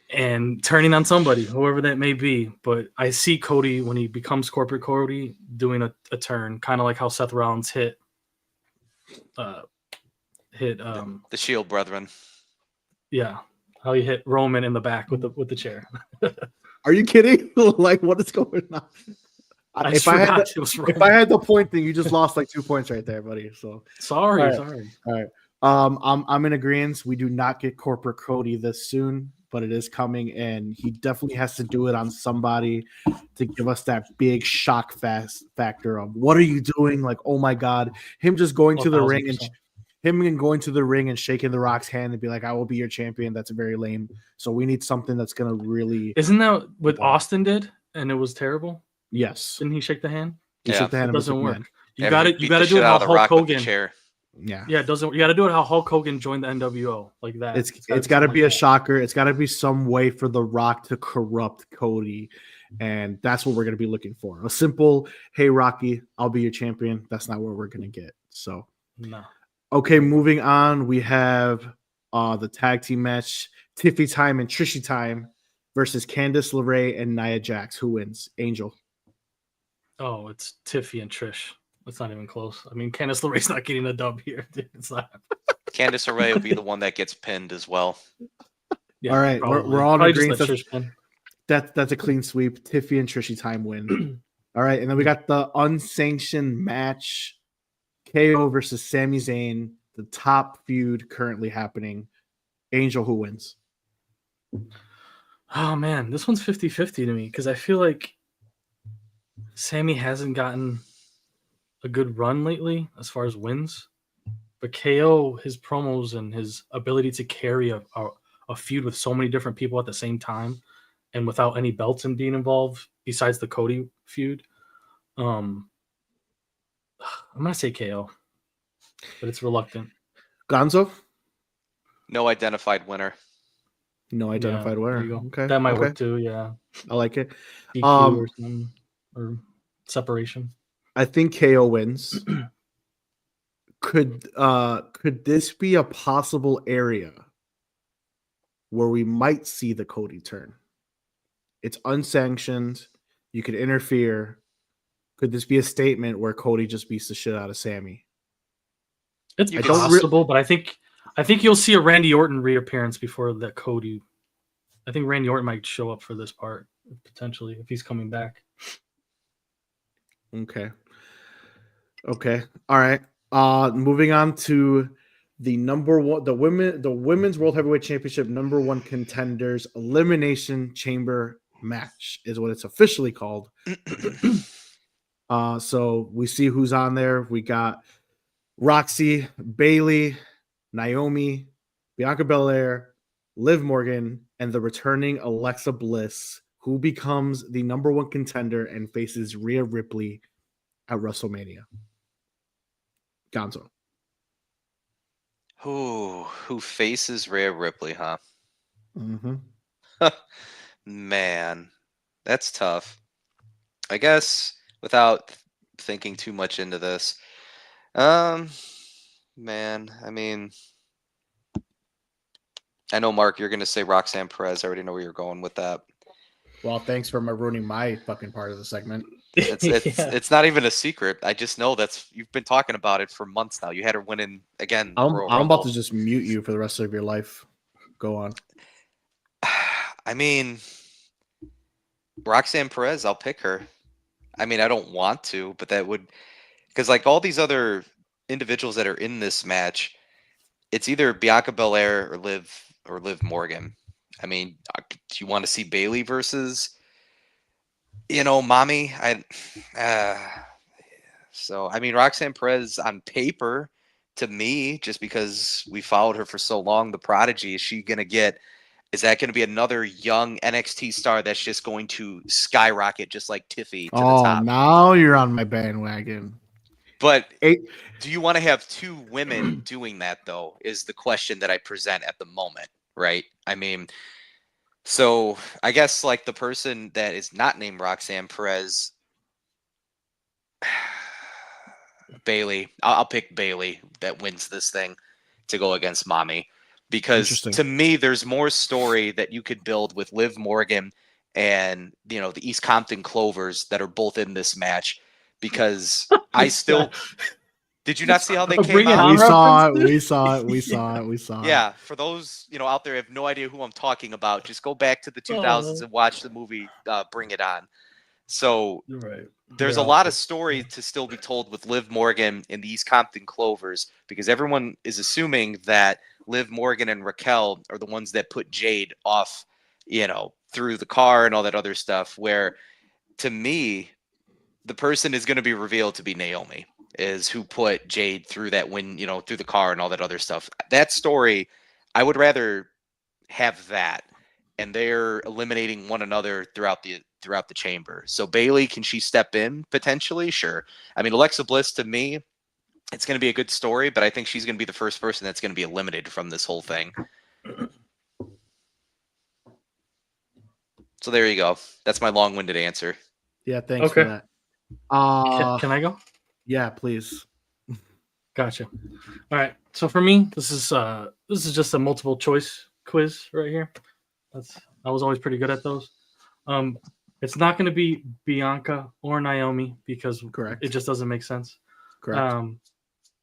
and turning on somebody, whoever that may be. But I see Cody, when he becomes corporate Cody, doing a turn, kind of like how Seth Rollins hit the Shield Brethren. Yeah, how he hit Roman in the back with the chair. Are you kidding? Like, what is going on? If I had the point thing, you just lost like 2 points right there, buddy. So sorry. All right. I'm in agreement. We do not get corporate Cody this soon, but it is coming, and he definitely has to do it on somebody to give us that big shock factor of what are you doing? Like, oh my god, him just going to the ring and shaking The Rock's hand and be like, I will be your champion. That's very lame. So we need something that's gonna really. Isn't that what Austin did? And it was terrible. Yes. Didn't he shake the hand? He shook the hand. It doesn't work. You got to do it how Hulk Hogan. Yeah. Yeah, it doesn't. You got to do it how Hulk Hogan joined the NWO, like that. It's got to be a shocker. It's got to be some way for The Rock to corrupt Cody, and that's what we're going to be looking for. A simple, hey Rocky, I'll be your champion. That's not what we're going to get. So no. Okay, moving on. We have the tag team match: Tiffy Time and Trishy Time versus Candice LeRae and Nia Jax. Who wins? Angel. Oh, it's Tiffy and Trish. It's not even close. I mean, Candice LeRae's not getting a dub here. Dude. It's not. Candice LeRae will be the one that gets pinned as well. Yeah, all right, we're all in agreement. That's a clean sweep. Tiffy and Trishy Time win. All right, and then we got the unsanctioned match: KO versus Sami Zayn, the top feud currently happening. Angel, who wins? Oh man, this one's 50-50 to me because I feel like Sammy hasn't gotten a good run lately as far as wins. But KO, his promos and his ability to carry a feud with so many different people at the same time, and without any belts in being involved, besides the Cody feud, I'm gonna say KO, but it's reluctant. Gonzo? No identified winner. No identified Yeah, winner. there you go. Okay. That might okay. work too. Yeah, I like it. DQ or something, or separation. I think KO wins. Could this be a possible area where we might see the Cody turn? It's unsanctioned. You could interfere. Could this be a statement where Cody just beats the shit out of Sammy? It's You could- possible, but I think you'll see a Randy Orton reappearance before that Cody. I think Randy Orton might show up for this part potentially if he's coming back. Okay. All right. Moving on to the women's World Heavyweight Championship #1 contenders elimination chamber match is what it's officially called. So we see who's on there. We got Roxy, Bailey, Naomi, Bianca Belair, Liv Morgan, and the returning Alexa Bliss, who becomes the #1 contender and faces Rhea Ripley at WrestleMania. Gonzo. Who faces Rhea Ripley, huh? Mm-hmm. Man, that's tough. I guess without thinking too much into this, man, I mean, I know, Mark, you're going to say Roxanne Perez. I already know where you're going with that. Well, thanks for ruining my fucking part of the segment. It's not even a secret. I just know you've been talking about it for months now. You had her winning again. I'm Royal about Rumble. to just mute you for the rest of your life. Go on. I mean, Roxanne Perez, I'll pick her. I mean, I don't want to, but that would, because like all these other individuals that are in this match, it's either Bianca Belair or Liv Morgan. I mean, do you want to see Bailey versus, Mommy? So I mean, Roxanne Perez on paper, to me, just because we followed her for so long, the prodigy, is that going to be another young NXT star that's just going to skyrocket just like Tiffy to the top? Now you're on my bandwagon. But do you want to have two women doing that, though, is the question that I present at the moment, right? I mean, so I guess like the person that is not named Roxanne Perez, Bailey, I'll pick Bailey that wins this thing to go against Mommy. Because to me, there's more story that you could build with Liv Morgan and, the East Compton Clovers that are both in this match. Because I still... Did you not see how they came out? We saw it. Yeah, for those, out there who have no idea who I'm talking about, just go back to the 2000s and watch the movie Bring It On. So there's a lot of story to still be told with Liv Morgan and the East Compton Clovers, because everyone is assuming that Liv Morgan and Raquel are the ones that put Jade off, through the car and all that other stuff, where to me, the person is going to be revealed to be Naomi, is who put Jade through that through the car and all that other stuff. That story, I would rather have that, and they're eliminating one another throughout the chamber. So Bailey, can she step in potentially? Sure. I mean, Alexa Bliss, to me, it's going to be a good story, but I think she's going to be the first person that's going to be eliminated from this whole thing. So there you go. That's my long-winded answer. Yeah, thanks for that. Can I go? Yeah, please. Gotcha. All right. So for me, this is just a multiple choice quiz right here. I was always pretty good at those. It's not going to be Bianca or Naomi because it just doesn't make sense. Correct.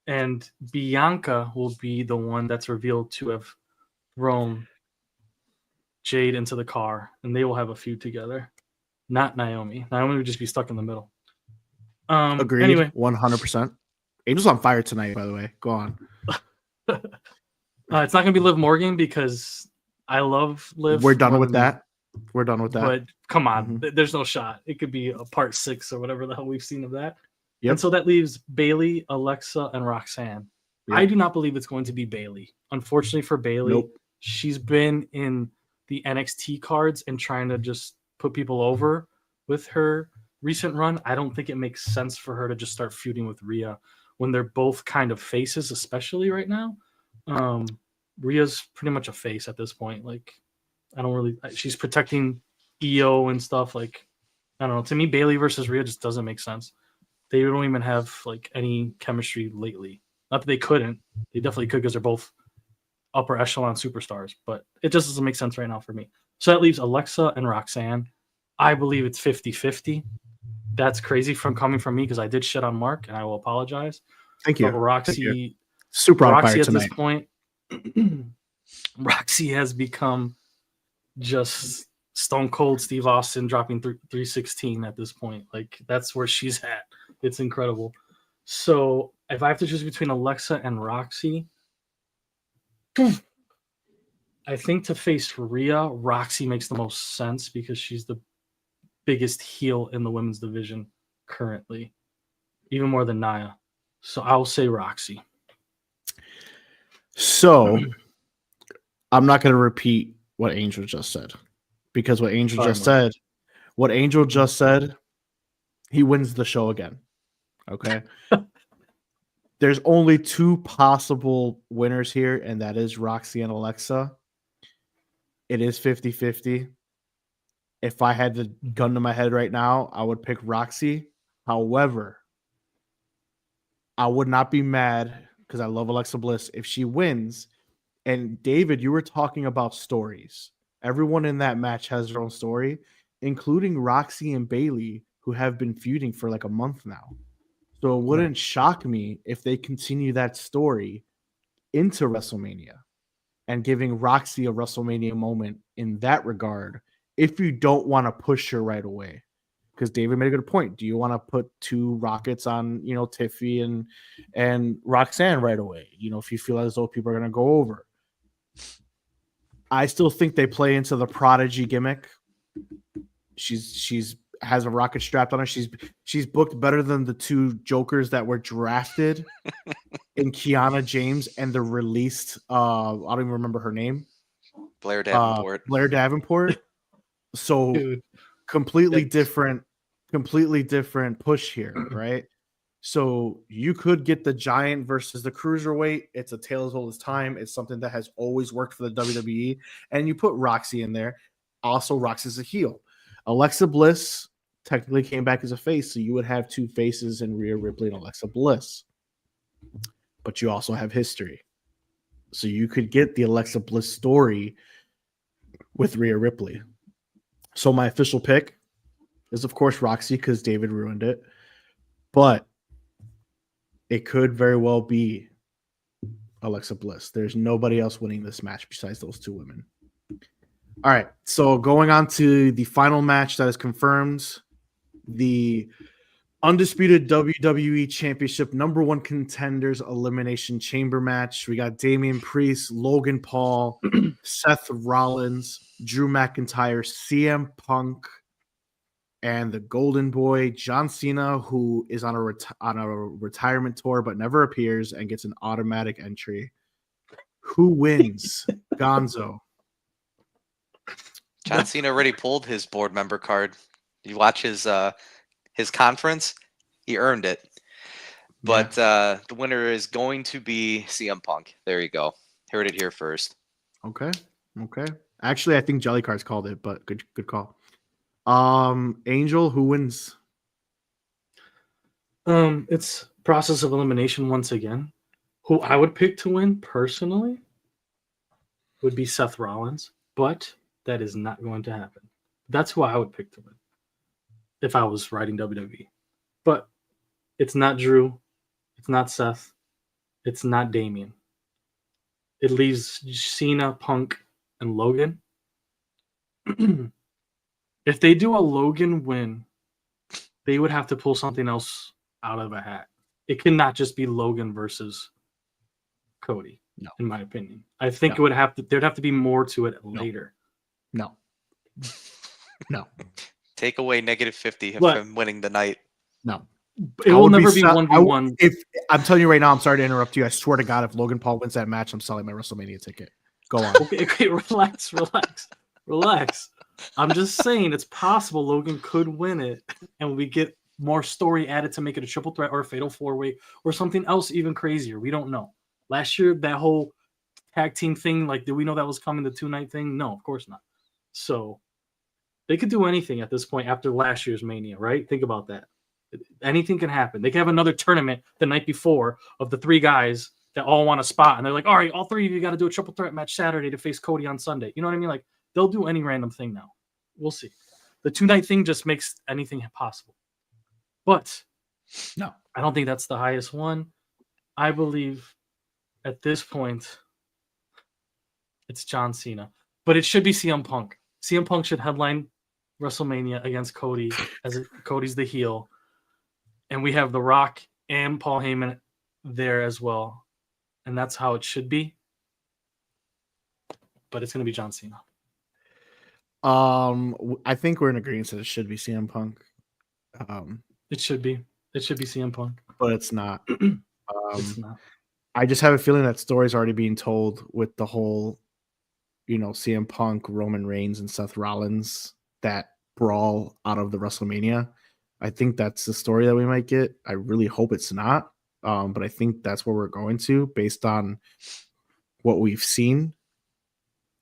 And Bianca will be the one that's revealed to have thrown Jade into the car, and they will have a feud together. Not Naomi. Naomi would just be stuck in the middle. Agreed. Anyway, 100%. Angel's on fire tonight, by the way. Go on. It's not going to be Liv Morgan because I love Liv. We're done with that. But come on, there's no shot. It could be a part 6 or whatever the hell we've seen of that. Yep. And so that leaves Bailey, Alexa, and Roxanne. Yep. I do not believe it's going to be Bailey. Unfortunately for Bailey, Nope. she's been in the NXT cards and trying to just put people over with her recent run. I don't think it makes sense for her to just start feuding with Rhea when they're both kind of faces, especially right now. Rhea's pretty much a face at this point. Like, I don't really. She's protecting EO and stuff. Like, I don't know. To me, Bailey versus Rhea just doesn't make sense. They don't even have like any chemistry lately. Not that they couldn't. They definitely could because they're both upper echelon superstars. But it just doesn't make sense right now for me. So that leaves Alexa and Roxanne. I believe it's 50-50. That's crazy coming from me because I did shit on Mark, and I will apologize. Thank you. But Roxy, Super on Roxy fire at tonight. this point, Roxy has become just Stone Cold Steve Austin dropping 316 at this point. Like, that's where she's at. It's incredible. So if I have to choose between Alexa and Roxy, I think to face Rhea, Roxy makes the most sense because she's the biggest heel in the women's division currently, even more than Nia. So I'll say Roxy. So I'm not going to repeat what Angel just said because what Angel just said, he wins the show again. Okay. There's only two possible winners here, and that is Roxy and Alexa. It is 50-50. If I had the gun to my head right now, I would pick Roxy. However, I would not be mad because I love Alexa Bliss if she wins. And David, you were talking about stories. Everyone in that match has their own story, including Roxy and Bailey, who have been feuding for like a month now. So it wouldn't shock me if they continue that story into WrestleMania and giving Roxy a WrestleMania moment in that regard if you don't want to push her right away. Because David made a good point. Do you want to put two rockets on, Tiffy and Roxanne right away? If you feel as though people are going to go over. I still think they play into the prodigy gimmick. She's has a rocket strapped on her. She's booked better than the two jokers that were drafted in Kiana James and the released. I don't even remember her name. Blair Davenport. So Dude. completely different push here, right? So you could get the giant versus the cruiserweight. It's a tale as old as time. It's something that has always worked for the WWE. And you put Roxy in there. Also, Roxy's a heel. Alexa Bliss technically came back as a face, so you would have two faces in Rhea Ripley and Alexa Bliss. But you also have history. So you could get the Alexa Bliss story with Rhea Ripley. So my official pick is, of course, Roxy because David ruined it. But it could very well be Alexa Bliss. There's nobody else winning this match besides those two women. All right, so going on to the final match that is confirmed, the undisputed WWE Championship #1 contenders Elimination Chamber match. We got Damian Priest, Logan Paul, Seth Rollins, Drew McIntyre, CM Punk, and the Golden Boy, John Cena, who is on a retirement tour but never appears and gets an automatic entry. Who wins? Gonzo. John Cena already pulled his board member card. You watch his conference, he earned it. But the winner is going to be CM Punk. There you go. Heard it here first. Okay. Actually, I think Jellycards called it, but good call. Angel, who wins? It's process of elimination once again. Who I would pick to win personally would be Seth Rollins, but that is not going to happen. That's who I would pick to win if I was writing WWE. But it's not Drew. It's not Seth. It's not Damian. It leaves Cena, Punk, and Logan. If they do a Logan win, they would have to pull something else out of a hat. It cannot just be Logan versus Cody, in my opinion. I think there'd have to be more to it later. No. Take away -50 from winning the night. No. It will never be 1v1. If I'm telling you right now, I'm sorry to interrupt you. I swear to God, if Logan Paul wins that match, I'm selling my WrestleMania ticket. Go on. Okay, relax. I'm just saying it's possible Logan could win it, and we get more story added to make it a triple threat or a fatal 4-way or something else even crazier. We don't know. Last year, that whole tag team thing, like, did we know that was coming, the 2-night thing? No, of course not. So they could do anything at this point after last year's Mania, right? Think about that. Anything can happen. They can have another tournament the night before of the 3 guys that all want a spot, and they're like, all right, all 3 of you got to do a triple threat match Saturday to face Cody on Sunday. You know what I mean? Like, they'll do any random thing now. We'll see. The 2-night thing just makes anything possible. But no, I don't think that's the highest one. I believe at this point it's John Cena. But it should be CM Punk. CM Punk should headline WrestleMania against Cody as Cody's the heel. And we have The Rock and Paul Heyman there as well. And that's how it should be. But it's going to be John Cena. I think we're in agreement that it should be CM Punk. It should be. It should be CM Punk. But it's not. It's not. I just have a feeling that story's already being told with the whole, CM Punk, Roman Reigns, and Seth Rollins, that brawl out of the WrestleMania. I think that's the story that we might get. I really hope it's not. But I think that's where we're going to based on what we've seen.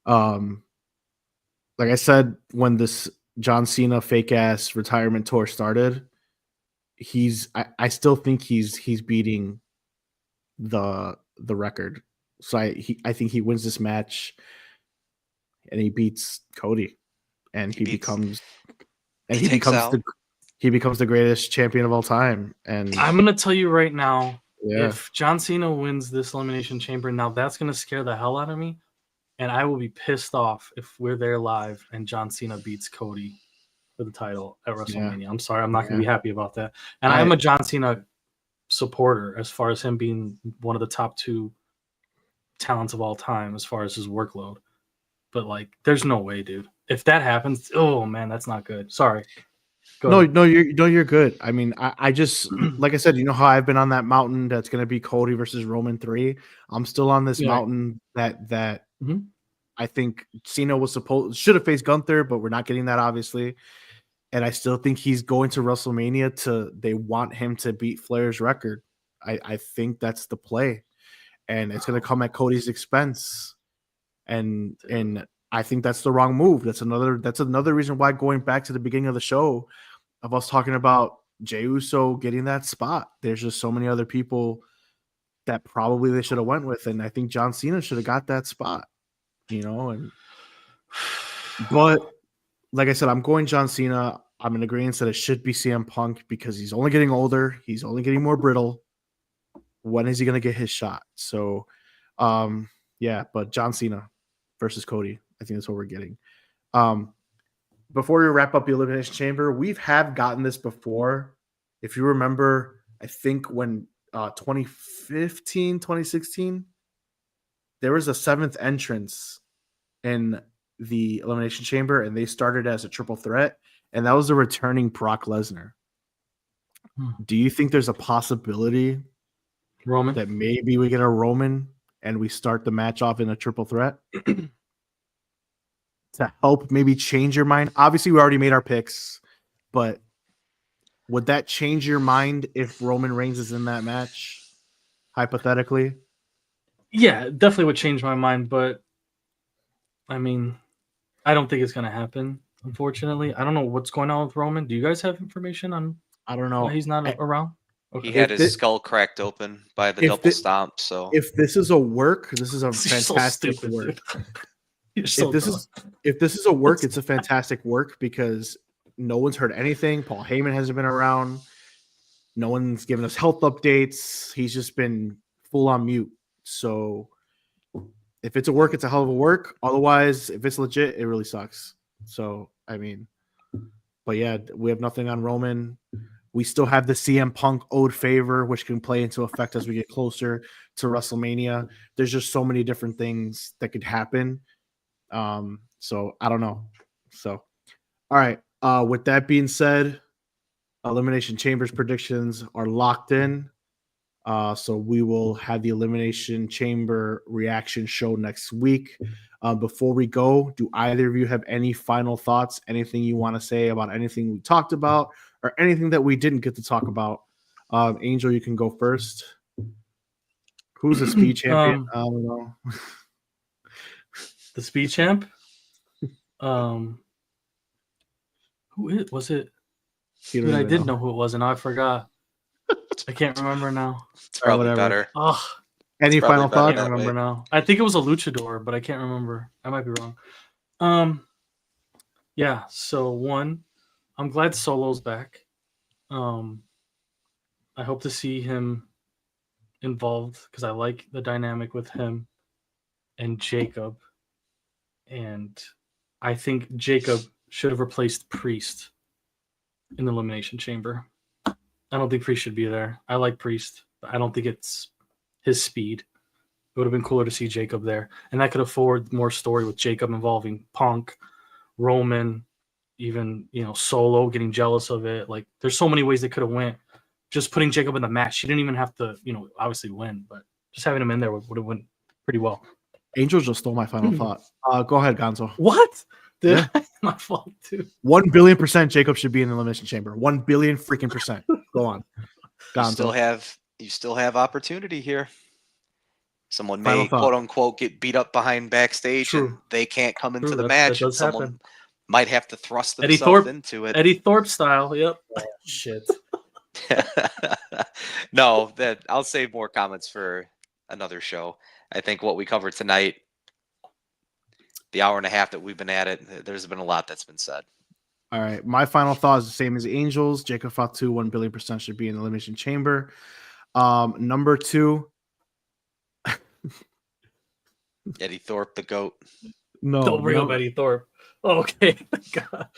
Like I said, when this John Cena fake ass retirement tour started, I still think he's beating the record. So I think he wins this match and he beats Cody, and he becomes the greatest champion of all time. And I'm gonna tell you right now, yeah, if John Cena wins this Elimination Chamber, now that's gonna scare the hell out of me. And I will be pissed off if we're there live and John Cena beats Cody for the title at WrestleMania. I'm sorry, I'm not going to be happy about that. And I'm a John Cena supporter as far as him being one of the top 2 talents of all time as far as his workload. But, like, there's no way, dude. If that happens, oh, man, that's not good. Sorry. No, you're good. I mean, I just, like I said, you know how I've been on that mountain that's going to be Cody versus Roman 3. I'm still on this mountain that I think Cena should have faced Gunther, but we're not getting that, obviously. And I still think he's going to WrestleMania they want him to beat Flair's record. I think that's the play, and it's going to come at Cody's expense. And I think that's the wrong move. That's another reason why, going back to the beginning of the show of us talking about Jey Uso getting that spot, there's just so many other people that probably they should have went with, and I think John Cena should have got that spot, but like I said, I'm going John Cena. I'm in agreement that it should be CM Punk because he's only getting older, he's only getting more brittle. When is he going to get his shot? So but John Cena versus Cody, I think that's what we're getting. Before we wrap up the Elimination Chamber, we've gotten this before. If you remember, I think when 2015, 2016, there was a 7th entrance in the Elimination Chamber, and they started as a triple threat, and that was the returning Brock Lesnar. Do you think there's a possibility Roman that maybe we get a Roman and we start the match off in a triple threat to help maybe change your mind? Obviously, we already made our picks, but would that change your mind if Roman Reigns is in that match, hypothetically? Yeah, it definitely would change my mind, but I mean, I don't think it's going to happen, unfortunately. I don't know what's going on with Roman. Do you guys have information on I don't know. why he's not around? Okay. He had his skull cracked open by the double stomp. So if this is a work, this is a fantastic work. If this is a work, it's a fantastic work because no one's heard anything. Paul Heyman hasn't been around. No one's given us health updates. He's just been full on mute. So if it's a work, it's a hell of a work. Otherwise, if it's legit, it really sucks. So, I mean, but yeah, we have nothing on Roman. We still have the CM Punk owed favor, which can play into effect as we get closer to WrestleMania. There's just so many different things that could happen. So I don't know. So, all right. With that being said, Elimination Chambers predictions are locked in. So we will have the Elimination Chamber reaction show next week. Before we go, do either of you have any final thoughts? Anything you want to say about anything we talked about or anything that we didn't get to talk about? Angel, you can go first. Who's the speed champion? I don't know. The speed champ? Who was it? Dude, I did know who it was, and now I forgot. I can't remember now. It's probably better. Oh, any final thoughts? I can't remember now. I think it was a luchador, but I can't remember. I might be wrong. Yeah. So one, I'm glad Solo's back. I hope to see him involved because I like the dynamic with him and Jacob. And I think Jacob should have replaced Priest in the Elimination Chamber. I don't think Priest should be there. I like Priest, but I don't think it's his speed. It would have been cooler to see Jacob there. And that could afford more story with Jacob involving Punk, Roman, even, Solo getting jealous of it. Like, there's so many ways they could have went. Just putting Jacob in the match. She didn't even have to, obviously win, but just having him in there would have went pretty well. Angel just stole my final thought. Go ahead, Gonzo. What? My fault too. 1 billion% Jacob should be in the Elimination Chamber. 1 billion freaking percent. Go on. Gonzo. You still have opportunity here. Someone may quote unquote get beat up behind backstage and they can't come into the match. And someone might have to thrust themselves into it. Eddie Thorpe style. Yep. Oh, shit. No, I'll save more comments for another show. I think what we covered tonight, the hour and a half that we've been at it, there's been a lot that's been said. All right. My final thought is the same as Angels. Jacob Fatu, 1 billion% should be in the Elimination Chamber. Number 2. Eddie Thorpe, the GOAT. No. Don't bring up Eddie Thorpe. Okay. God.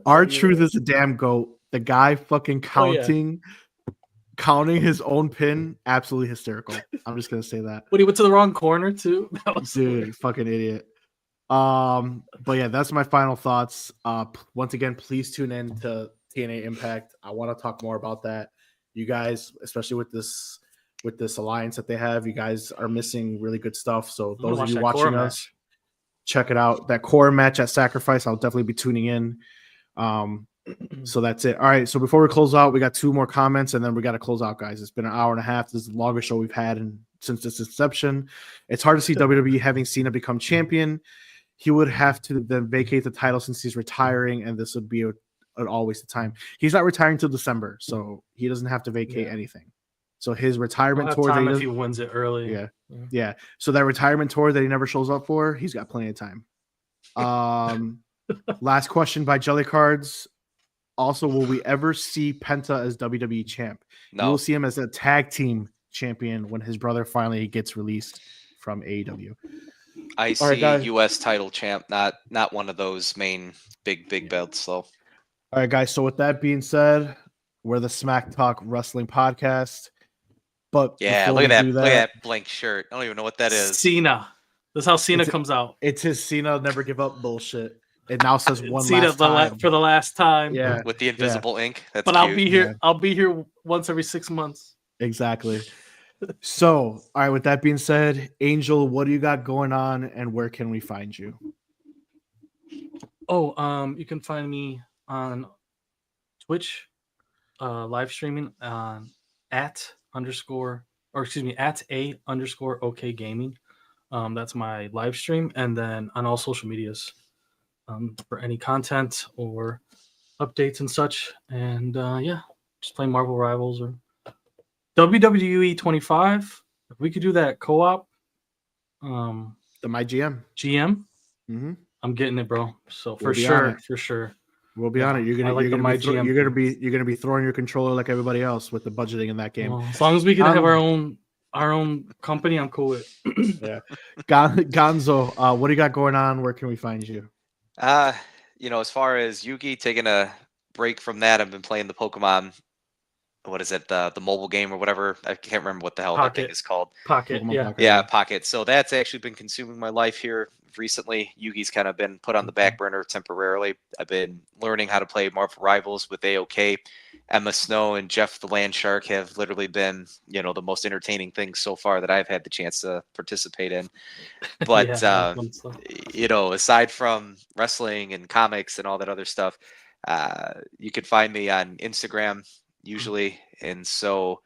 R-Truth is a damn GOAT. The guy fucking counting his own pin, absolutely hysterical. I'm just gonna say that. But he went to the wrong corner too. Dude, fucking idiot. But yeah, that's my final thoughts. Once again, please tune in to TNA Impact. I want to talk more about that. You guys, especially with this alliance that they have, you guys are missing really good stuff. So those of you watching us, check it out. That core match at Sacrifice, I'll definitely be tuning in. So that's it. All right. So before we close out, we got 2 more comments and then we got to close out, guys. It's been an hour and a half. This is the longest show we've had since its inception. It's hard to see WWE having Cena become champion. He would have to then vacate the title since he's retiring, and this would be an all waste of time. He's not retiring till December, so he doesn't have to vacate anything. So his retirement tour, if he wins it early. Yeah. So that retirement tour that he never shows up for, he's got plenty of time. Last question by Jelly Cards. Also, will we ever see Penta as WWE champ? No. You will see him as a tag team champion when his brother finally gets released from AEW. I see U.S. title champ, not one of those main big belts. So, all right, guys. So with that being said, we're the Smack Talk Wrestling Podcast. But yeah, look at that blank shirt. I don't even know what that is. Cena. That's how Cena comes out. It's his Cena never give up bullshit. It now says one Cena last time. For the last time. Yeah, with the invisible ink. That's but cute. I'll be here. Yeah. I'll be here once every 6 months. Exactly. So, all right. With that being said, Angel, what do you got going on, and where can we find you? Oh, you can find me on Twitch, live streaming at @A_OK Gaming. That's my live stream, and then on all social medias for any content or updates and such. And just play Marvel Rivals or WWE 25. If we could do that co-op, the My GM. Mm-hmm. I'm getting it, bro. So for sure. We'll be on it. You're gonna be throwing your controller like everybody else with the budgeting in that game. Well, as long as we can have our own company, I'm cool with. Yeah. Gonzo, what do you got going on? Where can we find you? As far as Yugi, taking a break from that, I've been playing the Pokemon. What is it? The mobile game or whatever? I can't remember what the hell that thing is called. Pocket. Pokemon Yeah. Pocket. Yeah, Pocket. So that's actually been consuming my life here recently. Yugi's kind of been put on the back burner temporarily. I've been learning how to play Marvel Rivals with AOK. Emma Snow and Jeff the Land Shark have literally been, the most entertaining things so far that I've had the chance to participate in. But, fun stuff. aside from wrestling and comics and all that other stuff, you can find me on Instagram usually. And so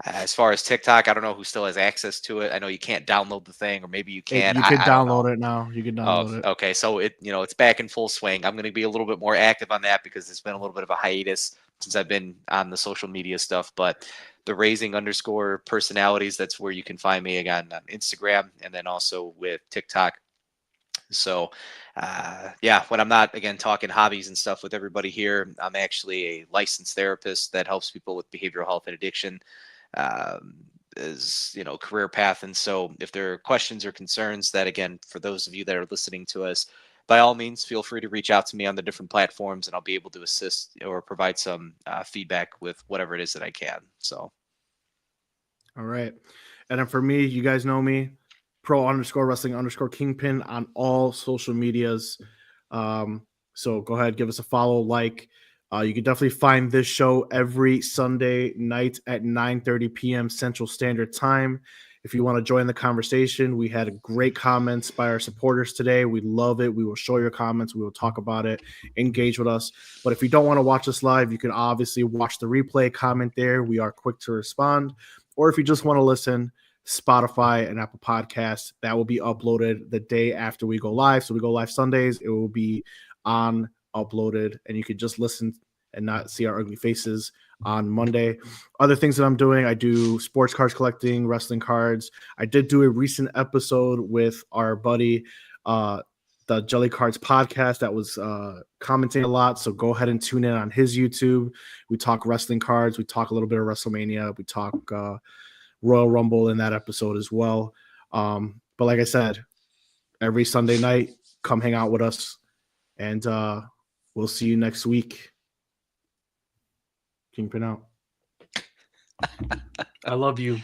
as far as TikTok, I don't know who still has access to it. I know you can't download the thing, or maybe you can. You can I don't know. download it now. You can download it. Okay. So it's back in full swing. I'm going to be a little bit more active on that because it's been a little bit of a hiatus since I've been on the social media stuff. But the raising_personalities, that's where you can find me again on Instagram, and then also with TikTok. So, when I'm not, again, talking hobbies and stuff with everybody here, I'm actually a licensed therapist that helps people with behavioral health and addiction. Is career path. And so if there are questions or concerns that, again, for those of you that are listening to us, by all means, feel free to reach out to me on the different platforms, and I'll be able to assist or provide some feedback with whatever it is that I can. So, all right. And then for me, you guys know me, pro_wrestling_kingpin on all social medias. So go ahead, give us a follow, like. You can definitely find this show every Sunday night at 9:30 p.m. Central Standard Time. If you want to join the conversation, we had great comments by our supporters today. We love it. We will show your comments. We will talk about it, engage with us. But if you don't want to watch us live, you can obviously watch the replay, comment there. We are quick to respond. Or if you just want to listen, Spotify and Apple Podcasts, that will be uploaded the day after we go live. So we go live Sundays. It will be uploaded, and you could just listen and not see our ugly faces on Monday. Other things that I'm doing, I do sports cards collecting, wrestling cards. I did do a recent episode with our buddy, the Jelly Cards podcast, that was commenting a lot. So go ahead and tune in on his YouTube. We talk wrestling cards. We talk a little bit of WrestleMania. We talk Royal Rumble in that episode as well. But like I said, every Sunday night, come hang out with us. And we'll see you next week. Kingpin out. I love you.